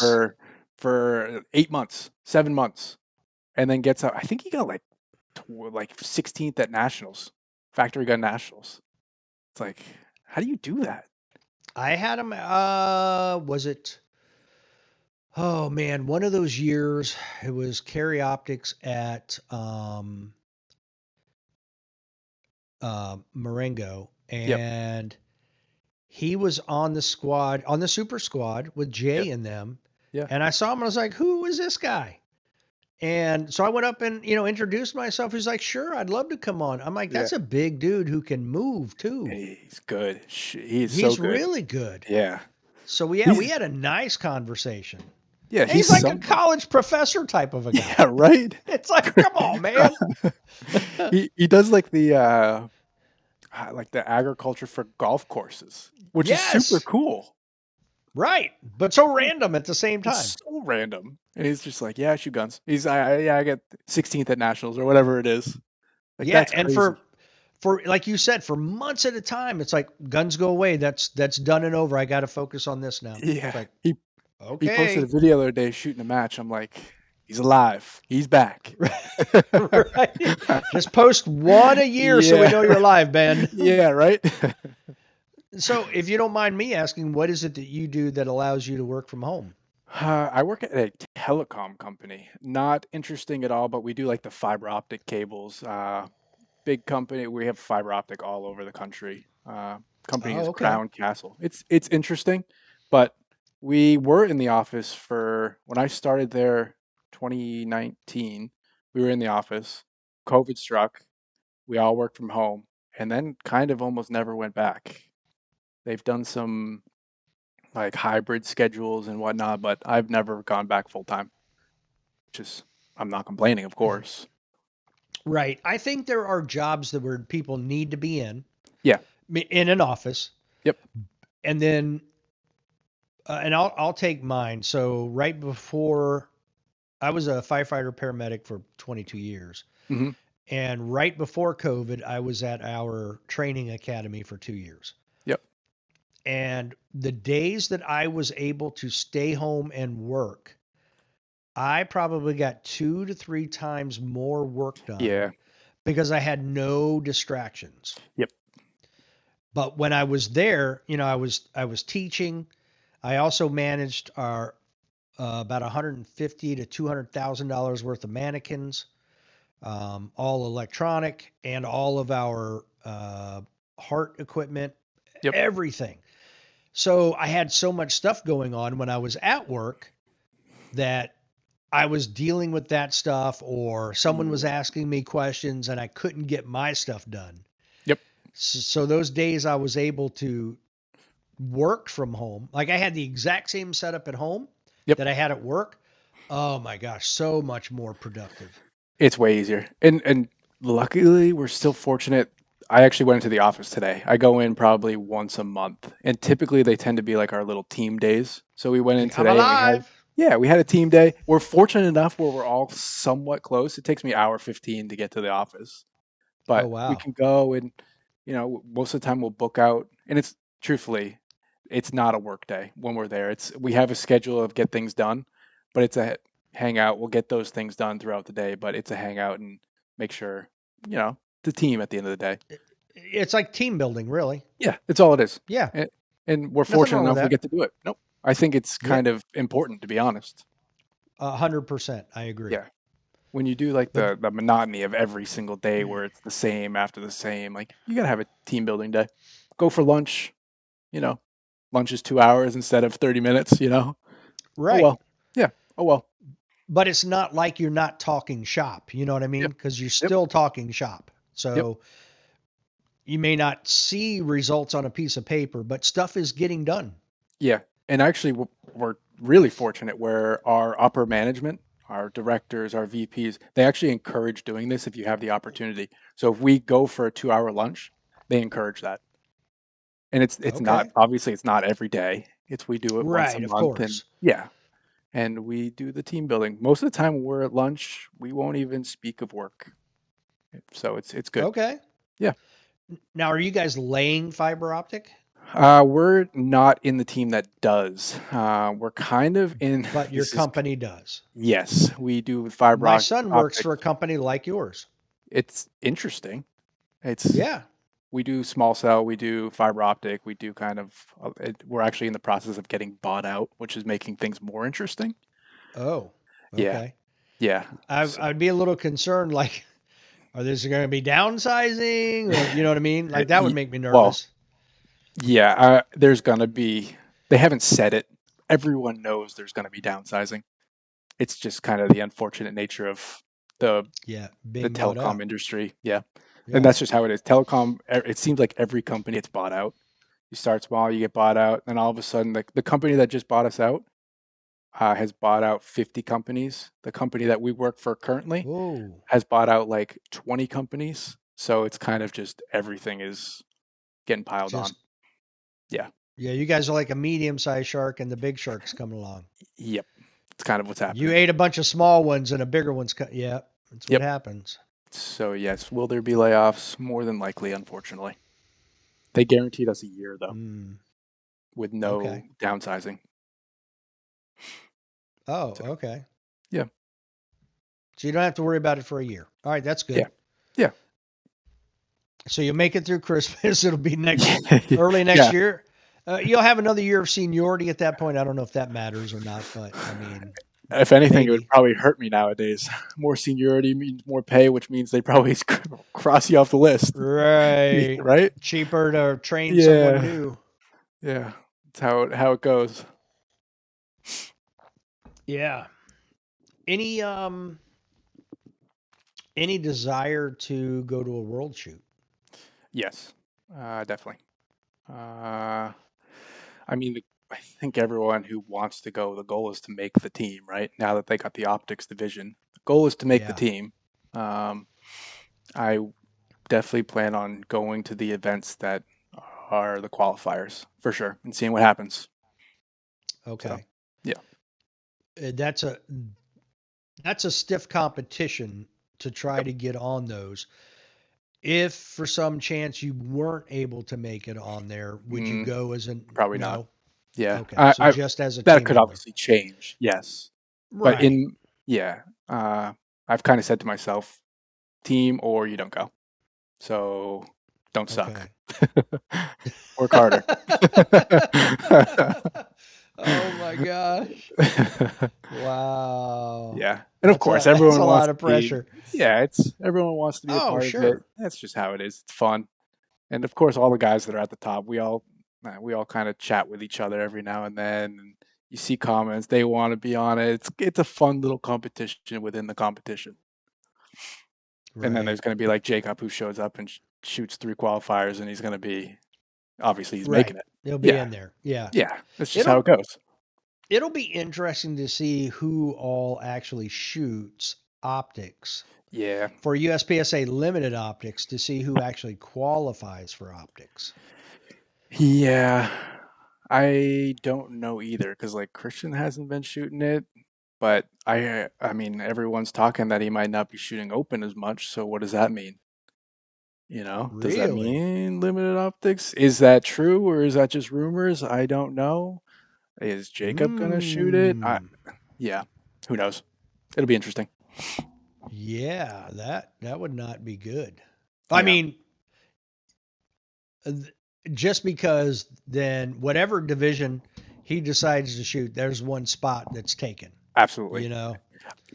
for 8 months, 7 months, and then gets up. I think he got like 16th at nationals, factory gun nationals. It's like, how do you do that? I had him. Was it? Oh man, one of those years. It was Carry Optics at Marengo, Yep, and he was on the squad, on the super squad with yep, Jay and them. yeah, And I saw him. And I was like, "Who is this guy?" And so I went up and introduced myself. He's like, "Sure, I'd love to come on." I'm like, yeah. "That's a big dude who can move too. He's good. He is so He's good. really good." Yeah, So yeah, we he's had a nice conversation. yeah, And he's he's like a something. college professor type of a guy. Yeah, right. It's like, come on, man. He does like the agriculture for golf courses, which is super Yes. cool. Right. But so random at the same time. It's so random. And he's just like, yeah, I shoot guns. Yeah, I get 16th at nationals or whatever it is. Like, Yeah, that's and crazy. for like you said, for months at a time, it's like guns go away. That's done and over. I got to focus on this now. It's Yeah. like, He posted a okay. video the other day shooting a match. I'm like, he's alive. He's back. Right. Just post one a year so we Yeah. know you're alive, Ben. Yeah, right? So, if you don't mind me asking, what is it that you do that allows you to work from home? I work at a telecom company. Not interesting at all, but we do like the fiber optic cables. Big company. We have fiber optic all over the country. Company Oh, is okay. Crown Castle. It's interesting, but we were in the office for when I started there 2019. We were in the office. COVID struck. We all worked from home and then kind of almost never went back. They've done some like hybrid schedules and whatnot, but I've never gone back full time. Just I'm not complaining, of course. Right. I think there are jobs that where people need to be Yeah. in an office, Yep. and then and I'll take mine. So right before I was a firefighter paramedic for 22 years, Hmm. and right before COVID, I was at our training academy for 2 years. Yep. And the days that I was able to stay home and work, I probably got 2 to 3 times more work done Yeah. because I had no distractions. Yep. But when I was there, I was teaching. I also managed our about 150 to $200,000 worth of mannequins, all electronic, and all of our heart equipment, Yep. everything. So I had so much stuff going on when I was at work that I was dealing with that stuff, or someone was Yeah. asking me questions and I couldn't get my stuff done. Yep. So those days I was able to work from home. Like I had the exact same setup at home Yep. that I had at work. Oh my gosh, so much more productive. It's way easier. And luckily we're still fortunate. I actually went into the office today. I go in probably once a month. And typically they tend to be like our little team days. So we went in Like I'm today and alive. we had a team day. We're fortunate enough where we're all somewhat close. It takes me hour 15 to get to the office. Oh But we wow. can go and most of the time we'll book out and it's truthfully it's not a work day when we're there. It's we have a schedule of get things done, but it's a hangout. We'll get those things done throughout the day, but it's a hangout and make sure, the team at the end of the day. It's like team building, really. Yeah, it's all it is. Yeah, And, and we're nothing fortunate wrong with enough we that. get to do it. Nope. I think it's Yeah, kind of important to be honest. 100%. I agree. Yeah. When you do like But the monotony of every single day where it's the same after the same, like you gotta have a team building day. Go for lunch, you know. Lunch is 2 hours instead of 30 minutes, you know. Oh right. well. Yeah. Oh well. But it's not like you're not talking shop. You know what I mean? Yep. Because you're Yep. still talking shop. Yep. So you may not see results on a piece of paper, but stuff is getting done. Yeah. And actually, we're really fortunate where our upper management, our directors, our VPs, they actually encourage doing this if you have the opportunity. So if we go for a 2 hour lunch, they encourage that. And it's not Okay. obviously it's not every day. It's we do it once a Right, of month and course. yeah. And we do the team building. Most of the time when we're at lunch, we won't even speak of work. So it's good. Okay. Yeah. Now, are you guys laying fiber optic? We're not in the team that does. We're kind of in. But your This is company does. yes, we do fiber My son works for optics. a company like yours. It's interesting. It's Yeah. we do small cell, we do fiber optic, we do kind of. We're actually in the process of getting bought out, which is making things more interesting. Oh, Yeah, okay. yeah. So I'd be a little concerned, like, are this going to be downsizing? Or, you know what I mean? Like, that would make me well, nervous. yeah. There's gonna be. They haven't said it. Everyone knows there's gonna be downsizing. It's just kind of the unfortunate nature of the Yeah, the being bought telecom out. industry. Yeah. And Yeah. that's just how it is. Telecom, it seems like every company gets bought out. You start small, you get bought out, and all of a sudden, the company that just bought us out has bought out 50 companies. The company that we work for currently Oh, has bought out like 20 companies. So it's kind of just everything is getting piled on. just Yeah. Yeah, you guys are like a medium-sized shark, and the big shark's coming along. Yep, it's kind of what's You happening. ate a bunch of small ones, and a bigger one's yeah, that's what Yep. happens. So yes, will there be layoffs? More than likely, unfortunately. They guaranteed us a year though, Mm, with okay. no downsizing. Oh, So okay. yeah, So you don't have to worry about it for a year. All right, that's yeah, good. yeah, So you'll make it through Christmas. It'll be early next yeah. year. You'll have another year of seniority at that point. I don't know if that matters or not, but I mean, If anything, it would maybe. probably hurt me nowadays. More seniority means more pay, which means they probably cross you off the list, Right. right? Cheaper to train someone Yeah, new. yeah. That's how it goes. Yeah. Any any desire to go to a world shoot? Yes, definitely. Uh, I mean, I think everyone who wants to go, the goal is to make the team, right? Now that they got the optics division, the goal is to make the Yeah. team. Um, I definitely plan on going to the events that are the qualifiers for sure and seeing what happens. So, Okay. yeah. That's a stiff competition to try Yep. to get on those. If for some chance you weren't able to make it on there, would you Mm, go as a probably not. no? Yeah. Okay. I, So I just as a that team could member. obviously change. Yes. But Right. yeah, I've kind of said to myself, team or you don't go. So don't suck. Okay. Work harder. Oh my gosh. Wow. Yeah. And of That's course, a everyone wants lot to of be, pressure. yeah, it's everyone wants to be a Oh, part of it. sure. That's just how it is. It's fun. And of course, all the guys that are at the top, we all kind of chat with each other every now and then. And you see comments, they want to be on it. It's a fun little competition within the competition. And then Right. there's going to be like Jacob who shows up and shoots 3 qualifiers, and he's going to be obviously he's making Right. it. They'll be Yeah, in there. Yeah. yeah. That's just how It'll it goes. it'll be interesting to see who all actually shoots optics Yeah, for USPSA limited optics to see who actually qualifies for optics. yeah. I don't know either because like Christian hasn't been shooting it, but I mean everyone's talking that he might not be shooting open as much. So what does that mean? Does that Really? mean limited optics? Is that true or is that just rumors? I don't know. Is Jacob gonna shoot it? Hmm. Yeah, who knows? It'll be interesting. Yeah, that would not be good. I Yeah, mean, th- just because then whatever division he decides to shoot, there's one spot that's taken, absolutely. you know?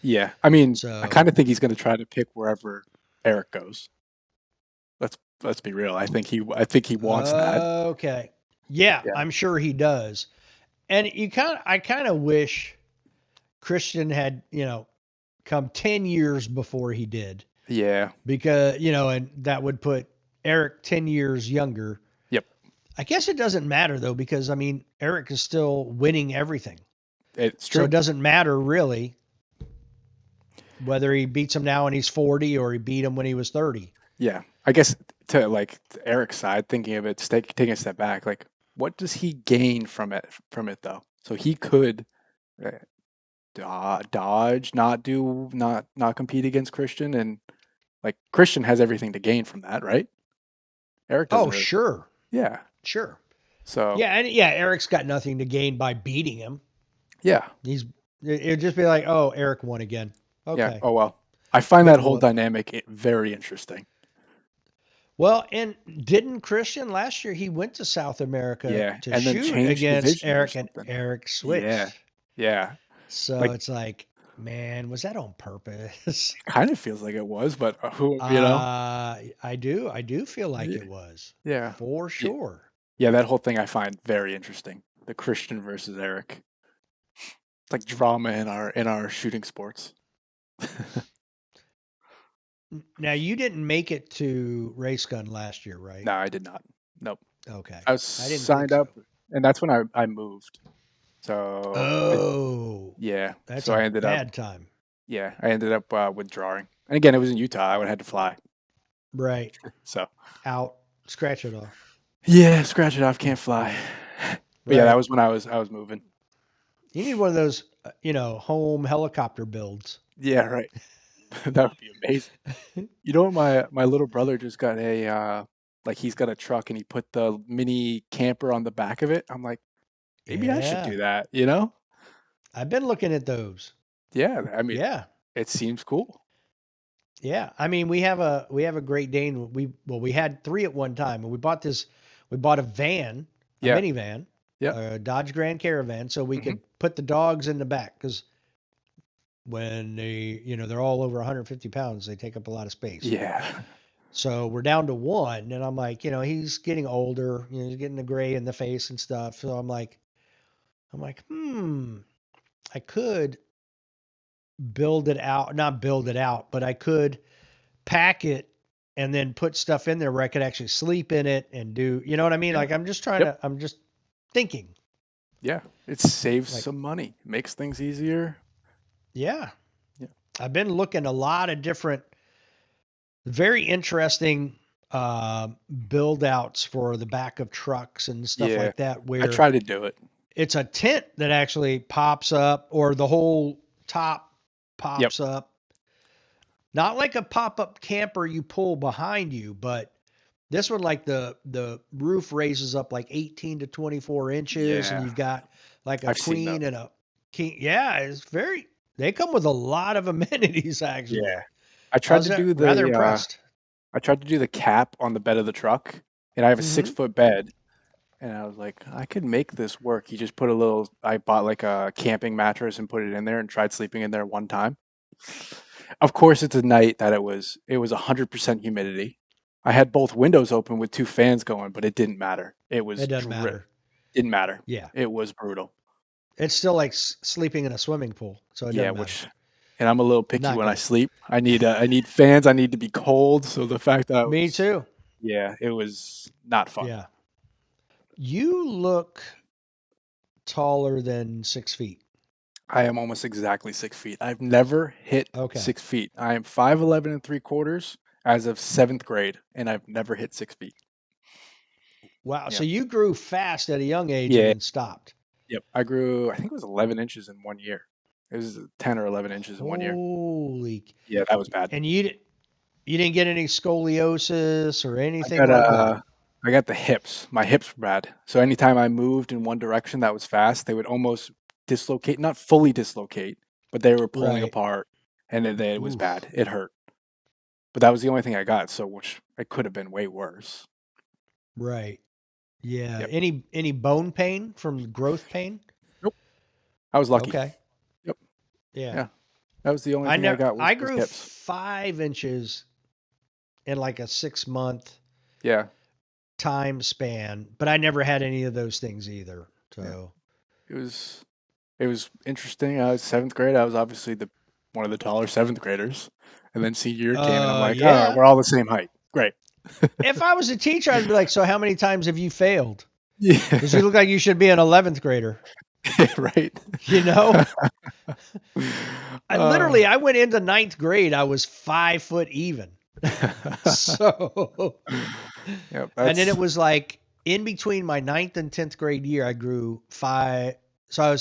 Yeah, I mean, I kind So, of think he's gonna try to pick wherever Eric goes. Let's be real. I think he wants that. okay. Yeah, Yeah, I'm sure he does. And I kind of wish Christian had, come 10 years before he did yeah, because, and that would put Eric 10 years younger. yep. I guess it doesn't matter though, because I mean, Eric is still winning everything. It's So it true. doesn't matter really whether he beats him now and he's 40 or he beat him when he was 30. Yeah, I guess to like to Eric's side, thinking of it, taking a step back, like what does he gain from it though? So he could uh, dodge, not compete against Christian, and like Christian has everything to gain from that, right? Eric doesn't Oh, really. sure. Yeah. Sure. So Yeah. And yeah, Eric's got nothing to gain by beating him. yeah, He's, it'd just be like, oh, Eric won again. yeah. Okay. Oh well, I find that Good whole whoop. dynamic very interesting. Well, and didn't Christian last year he went to South America Yeah, to and then shoot change against divisions or Eric and something. Eric Yeah, switched. yeah. So Like it's like, man, was that on purpose? kind of feels like it was, but who. I do feel like Yeah, it was yeah. for Yeah. sure. Yeah, that whole thing I find very interesting. The Christian versus Eric. It's like drama in our shooting sports. Now you didn't make it to race gun last year, right? No, I did not. Nope. Okay. I was I didn't think signed up, so. and that's when I moved. So Oh, yeah, that's so a I ended up bad time. yeah I ended up withdrawing. And again, it was in Utah. I would have had to fly. Right. So Out. Scratch it off. yeah, scratch it off. Can't fly. But yeah, that Right. was when I was moving. You need one of those, home helicopter builds. Yeah, right. That would be amazing. You know, my little brother just got a like he's got a truck and he put the mini camper on the back of it. I'm like, maybe I should Yeah. do that, you know? I've been looking at those. Yeah, I mean, Yeah. it seems cool. Yeah. I mean, we have a Great Dane. We had three at one time, and we bought a van, a Yeah, minivan, yeah. a Dodge Grand Caravan, so we Hmm. could put the dogs in the back because when they're all over 150 pounds, they take up a lot of space. Yeah. So we're down to one, and I'm like, he's getting older, he's getting the gray in the face and stuff. So I'm like, I could build it out, not build it out, but I could pack it and then put stuff in there where I could actually sleep in it and do, you know what I mean? Yeah. Like Yep. I'm just thinking, Yeah. It saves like, some money, makes things easier. yeah, Yeah. I've been looking a lot of different, very interesting build outs for the back of trucks and stuff Yeah. like that, I where try to do it. it's a tent that actually pops up or the whole top Yep. pops up. Not like a pop-up camper you pull behind you, but this one, like the roof raises up like 18 to 24 inches, and Yeah. you've got like a I've seen queen those. and a king. Yeah, it's very. They come with a lot of amenities Yeah. actually. I I tried was to do rather the impressed. I tried to do the cap on the bed of the truck, and I have a six Hmm. foot bed. And I was like, I could make this work. You just put a little, I bought like a camping mattress and put it in there and tried sleeping in there one time. Of course, it's a night that it was 100% humidity. I had both windows open with two fans going, but it didn't matter. It It was doesn't drip. matter. Didn't matter. Yeah, It was brutal. it's still like sleeping in a swimming pool, so it Yeah, doesn't matter. which, and I'm a little picky Not when I good. sleep. I need fans. I need to be cold. So the fact that I Me was, too. yeah, it was not fun. Yeah. You look taller than 6 feet. I am almost exactly 6 feet. I've never hit Okay. 6 feet. I am 5'11 and 3/4 as of seventh grade, and I've never hit 6 feet. Wow. So Yep. you grew fast at a young age and Yeah. then stopped. Yep. I grew, I think it was 11 inches in one year. It was 10 or 11 inches in one year. Holy. Yeah, that was bad. And you didn't get any scoliosis or I anything got like that. I got the hips. My hips were bad. So anytime I moved in one direction that was fast, they would almost dislocate, not fully dislocate, but they were pulling Right. apart, and it was Oof. bad. It hurt. But that was the only thing I got, so which it could have been way worse. Right. Yeah. Yep. Any bone pain from growth pain? Nope. I was lucky. Okay. Yep. Yeah. Yeah. That was the only thing I got I was grew hips. 5 inches in like a 6 month Yeah. time span, but I never had any of those things either. Yeah. So It was it was interesting. I was seventh grade. I was obviously the one of the taller seventh graders. And then senior year came and I'm like, oh, yeah. we're all the same height. Great. If I was a teacher, I'd be like, so how many times have you failed? Because Yeah. you look like you should be an 11th grader. Right. You know, uh, I went into ninth grade. I was 5 foot even. So, yep, and then it that's was like in between my ninth and 10th grade year, I grew five. So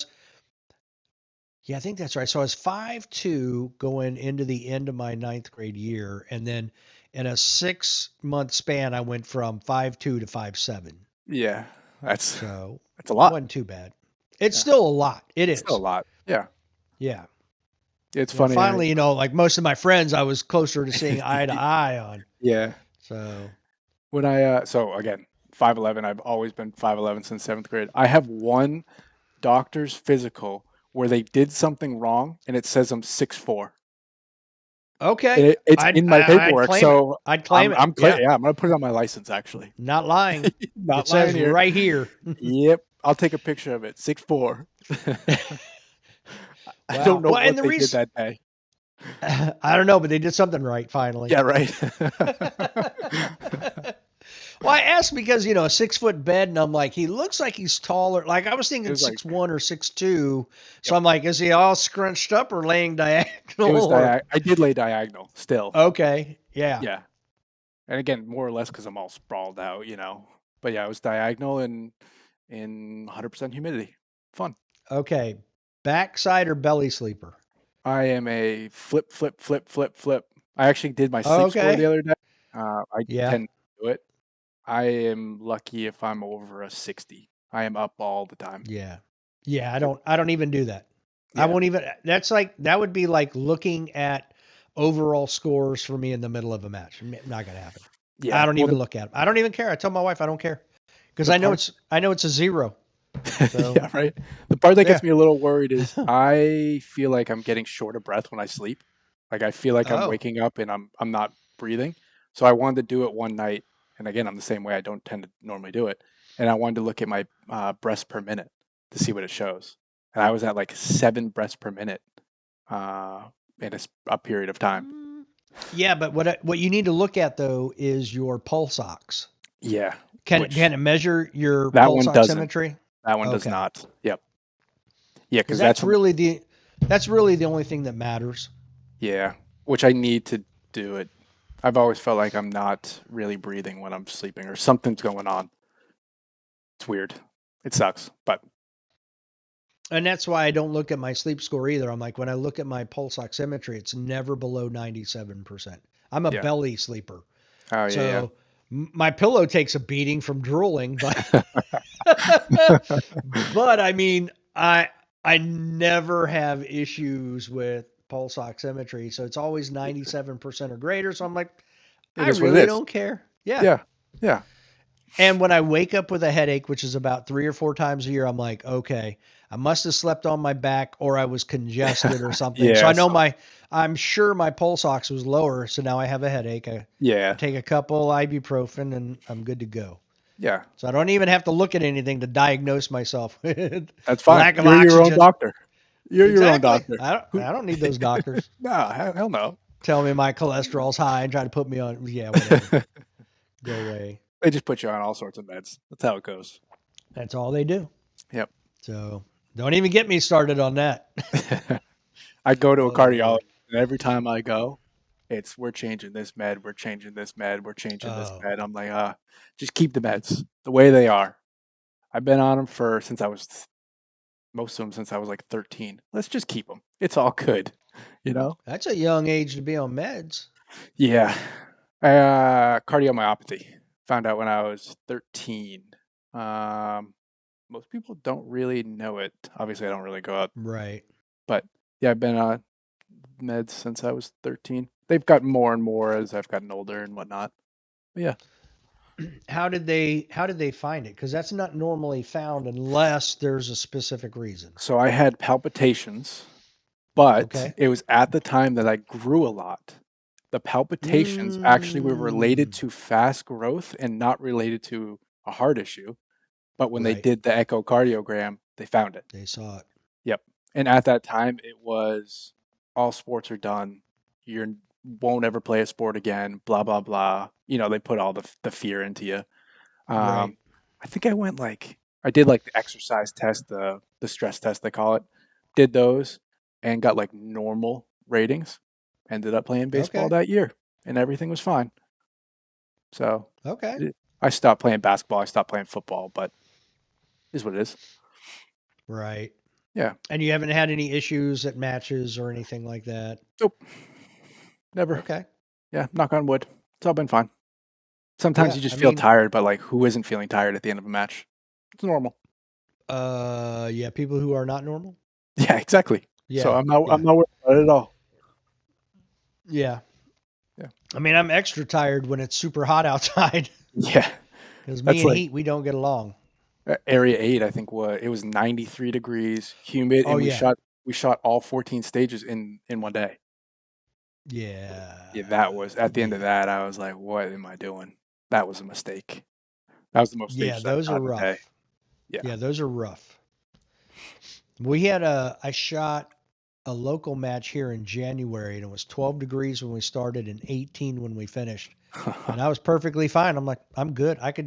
yeah, I think that's right. So I was 5'2" going into the end of my ninth grade year. And then in a 6 month span, I went from 5'2" to 5'7". yeah, that's So that's a lot. wasn't too bad. It's Yeah. still a lot. It It's still a is. lot. Yeah. Yeah. It's funny. Finally, like most of my friends, I was closer to seeing eye to eye on. Yeah. So, When I so again, 5'11, I've always been 5'11 since seventh grade. I have one doctor's physical where they did something wrong and it says I'm 6'4". And okay. it's in my I'd paperwork, claim it. so I'd claim it. I'm clear. Yeah. Yeah, I'm gonna put it on my license actually. Not lying. Not It lying says here. right here. Yep, I'll take a picture of it. 6'4". I don't Wow. know Well, and what the they did reason, that day. I don't know, but they did something right finally. Yeah, right. Well, I asked because, a 6 foot bed, and I'm like, he looks like he's taller. Like, I was It thinking was like, 6'1" or 6'2". So yep. I'm like, is he all scrunched up or laying It diagonal was or, I did lay diagonal still. okay. Yeah. Yeah. And again, more or less because I'm all sprawled out. But yeah, it was diagonal, and in 100% humidity. Fun. Okay. Backside or belly sleeper? I am a flip, flip, flip, flip, flip. I actually did my sleep score the Okay. other day. I Yeah. tend to do it. I am lucky if I'm over a 60. I am up all the time. Yeah. Yeah, Yep. I don't even do that. I Yeah. won't even that's like that would be like looking at overall scores for me in the middle of a match. Not gonna happen. I Yeah. don't Well, even look at them. I don't even care. I tell my wife I don't care because the part I know it's a zero. So yeah, right. The part that yeah. gets me a little worried is I feel like I'm getting short of breath when I sleep. Like I feel like I'm Oh. waking up and I'm not breathing. So I wanted to do it one night, and again, I'm the same way. I don't tend to normally do it, and I wanted to look at my breaths per minute to see what it shows, and I was at like 7 breaths per minute uh, in a period of time. Mm, yeah, but what you need to look at though is your pulse ox. Yeah, Can which it measure your that pulse one doesn't. oximetry? That one does Okay. not. Yep. Yeah, Because because that's some. that's really the only thing that matters. Yeah, which I need to do it. I've always felt like I'm not really breathing when I'm sleeping or something's going on. It's weird. It sucks, but And that's why I don't look at my sleep score either. I'm like, when I look at my pulse oximetry, it's never below 97%. I'm a yeah. belly sleeper. Oh yeah, So my pillow takes a beating from drooling, but, yeah. but I mean, I never have issues with pulse oximetry. So it's always 97% or greater. So I'm like, It I is what it really is. don't care. Yeah. Yeah, yeah, And when I wake up with a headache, which is about 3 or 4 times a year, I'm like, okay, I must have slept on my back or I was congested or something. So yeah. I know So I'm sure my pulse ox was lower. So now I have a headache. I yeah, take a couple ibuprofen and I'm good to go. yeah. So I don't even have to look at anything to diagnose myself with That's fine. lack of You're your own oxygen. doctor. You're your own Exactly. doctor. Who? I don't need those doctors. No, hell no. Tell me my cholesterol's high and try to put me on. Yeah, whatever. Go away. They just put you on all sorts of meds. That's how it goes. That's all they do. Yep. So don't even get me started on that. I go to a Oh cardiologist, Lord. and every time I go, it's we're changing this med, we're changing this med, we're changing this Oh, med. I'm like, just keep the meds the way they are. I've been on them for since I was most of them since I was like 13. Let's just keep them. It's all good, you know? that's a young age to be on meds. Yeah. Cardiomyopathy. Found out when I was 13. Um, most people don't really know it. Obviously, I don't really go out, Right. but yeah, I've been on meds since I was 13. They've gotten more and more as I've gotten older and whatnot. But yeah. How did they find it? Because that's not normally found unless there's a specific reason. So I had palpitations, but Okay. it was at the time that I grew a lot. The palpitations actually were related Mm. to fast growth and not related to a heart issue. But when they Right. did the echocardiogram, they found it. They saw it. Yep. And at that time, it was all sports are done. You won't ever play a sport again. Blah blah blah. You know, they put all the fear into you. Right. Um, I think I did like the exercise test, the stress test they call it. Did those and got like normal ratings. Ended up playing baseball Okay. that year, and everything was fine. So Okay. I stopped playing basketball. I stopped playing football, but it is what it is. Right. Yeah. And you haven't had any issues at matches or anything like that. Nope. Never. Okay. Yeah. Knock on wood. It's all been fine. Sometimes Yeah. you just I feel mean, tired, but like, who isn't feeling tired at the end of a match? It's normal. yeah, people who are not normal. Yeah, exactly. So Yeah. I'm Yeah. not worried about it at all. Yeah. Yeah. I mean, I'm extra tired when it's super hot outside Yeah. because me That's and like heat, we don't get along. Area 8, I think it was 93 degrees, humid, Oh and yeah. we shot all 14 stages in one day. Yeah. Yeah, that was at the end of Yeah. that, I was like, what am I doing? That was a mistake. That was the most Yeah, stages I've those are shot in a day. rough. Yeah. Yeah, those are rough. I shot a local match here in January and it was 12 degrees when we started and 18 when we finished. And I was perfectly fine. I'm like, I'm good. I could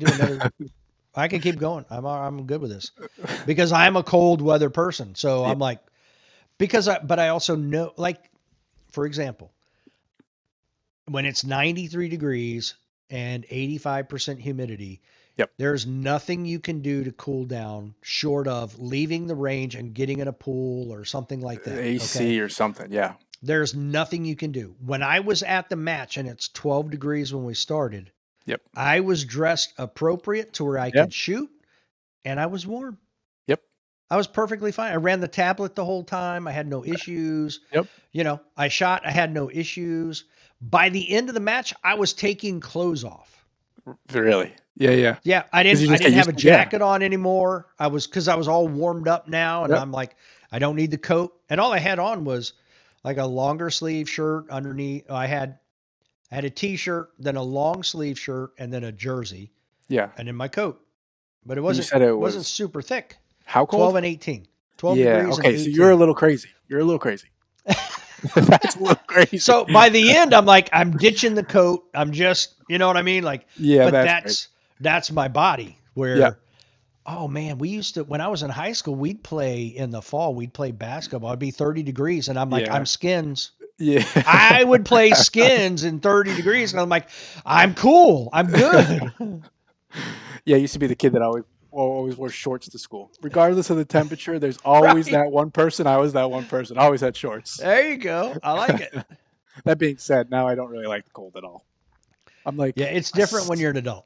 keep going. I'm good with this because I'm a cold weather person. So Yeah. I'm like, but I also know, like, for example, when it's 93 degrees and 85% humidity, Yep. There's nothing you can do to cool down short of leaving the range and getting in a pool or something like that. Okay. AC or something. Yeah. There's nothing you can do. When I was at the match and it's 12 degrees when we started, Yep. I was dressed appropriate to where I Yep. could shoot and I was warm. Yep. I was perfectly fine. I ran the tablet the whole time. I had no issues. Yep. I shot. I had no issues. By the end of the match, I was taking clothes off. Really. Yeah. Yeah. Yeah, I Because didn't you I just get didn't have used a to. Yeah. jacket on anymore. I was cuz I was all warmed up now and Yep. I'm like I don't need the coat. And all I had on was like a longer sleeve shirt underneath. I had a t-shirt, then a long sleeve shirt and then a jersey Yeah. and then my coat. But it And you wasn't said it wasn't was super thick. how 12 cold? and 18. 12 Yeah. degrees and Okay. So you're a 18. little crazy. You're a little crazy. That's a little crazy. So by the end, I'm like, I'm ditching the coat. I'm just, you know what I mean? Like, Yeah. but That's crazy. that's my body. Yeah. Where, oh man, we used to when I was in high school, we'd play in the fall. We'd play basketball. It'd be 30 degrees, and I'm like, Yeah. I'm skins. Yeah. I would play skins in 30 degrees, and I'm like, I'm cool. I'm good. Yeah, I used to be the kid that always wore shorts to school. Regardless of the temperature, there's always Right. that one person. I was that one person. I always had shorts. There you go. I like it. That being said, now I don't really like the cold at all. I'm like, Yeah, it's different when you're an adult.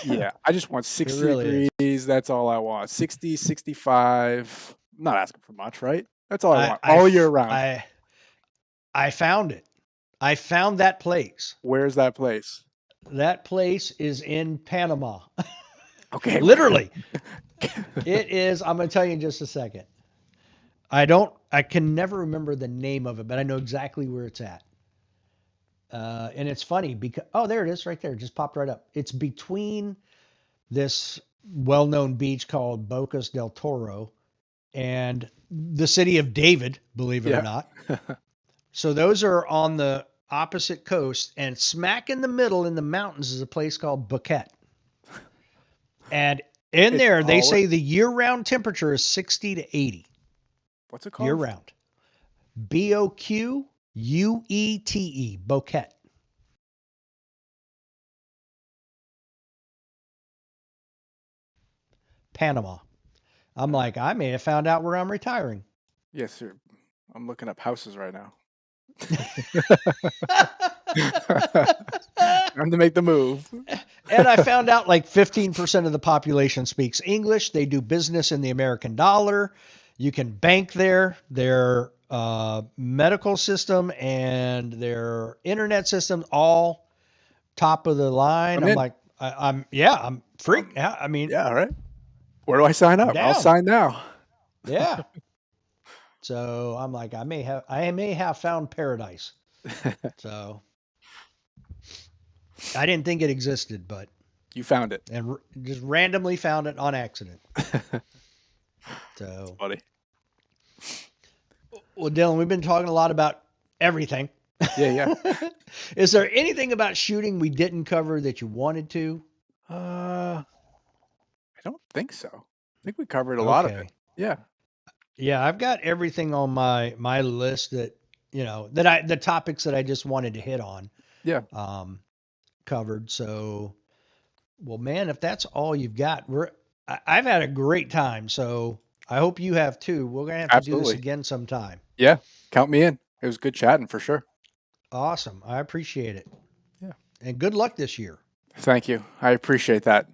yeah, I just want It 60 really is. degrees. That's all I want. 60, 65. I'm not asking for much, right? That's all I I want I all year f- round. I I found it. I found that place. Where's that place? That place is in Panama. Okay. Literally. It is. I'm going to tell you in just a second. I can never remember the name of it, but I know exactly where it's at. And it's funny because, oh, there it is right there. It just popped right up. It's between this well known beach called Bocas del Toro and the city of David, believe it or Yeah. not. So those are on the opposite coast, and smack in the middle in the mountains is a place called Boquete. And in It's there, they all, say the year round temperature is 60 to 80 what's it year called? round. Boquete, Boquete, Panama. I'm like, I may have found out where I'm retiring. Yes, sir. I'm looking up houses right now. Time to make the move. And I found out like 15% of the population speaks English. They do business in the American dollar. You can bank there. Their medical system and their internet system, all top of the line. I'm I'm in. like, I'm freaked out. I mean, Yeah, all right. Where do I sign I'm up? I'll down. sign now. Yeah. So I'm like, I may have found paradise. So I didn't think it existed, but You found it. and just randomly found it on accident. That's So, funny. well, Dylan, we've been talking a lot about everything. Yeah, yeah. Is there anything about shooting we didn't cover that you wanted to? I don't think so. I think we covered a lot of it. Okay. Yeah. Yeah, I've got everything on my list that the topics that I just wanted to hit on Yeah. um, covered. So, well, man, if that's all you've got, I've had a great time. So I hope you have too. We're gonna have to do this Absolutely. again sometime. Yeah. Count me in. It was good chatting for sure. Awesome. I appreciate it. Yeah. And good luck this year. Thank you. I appreciate that.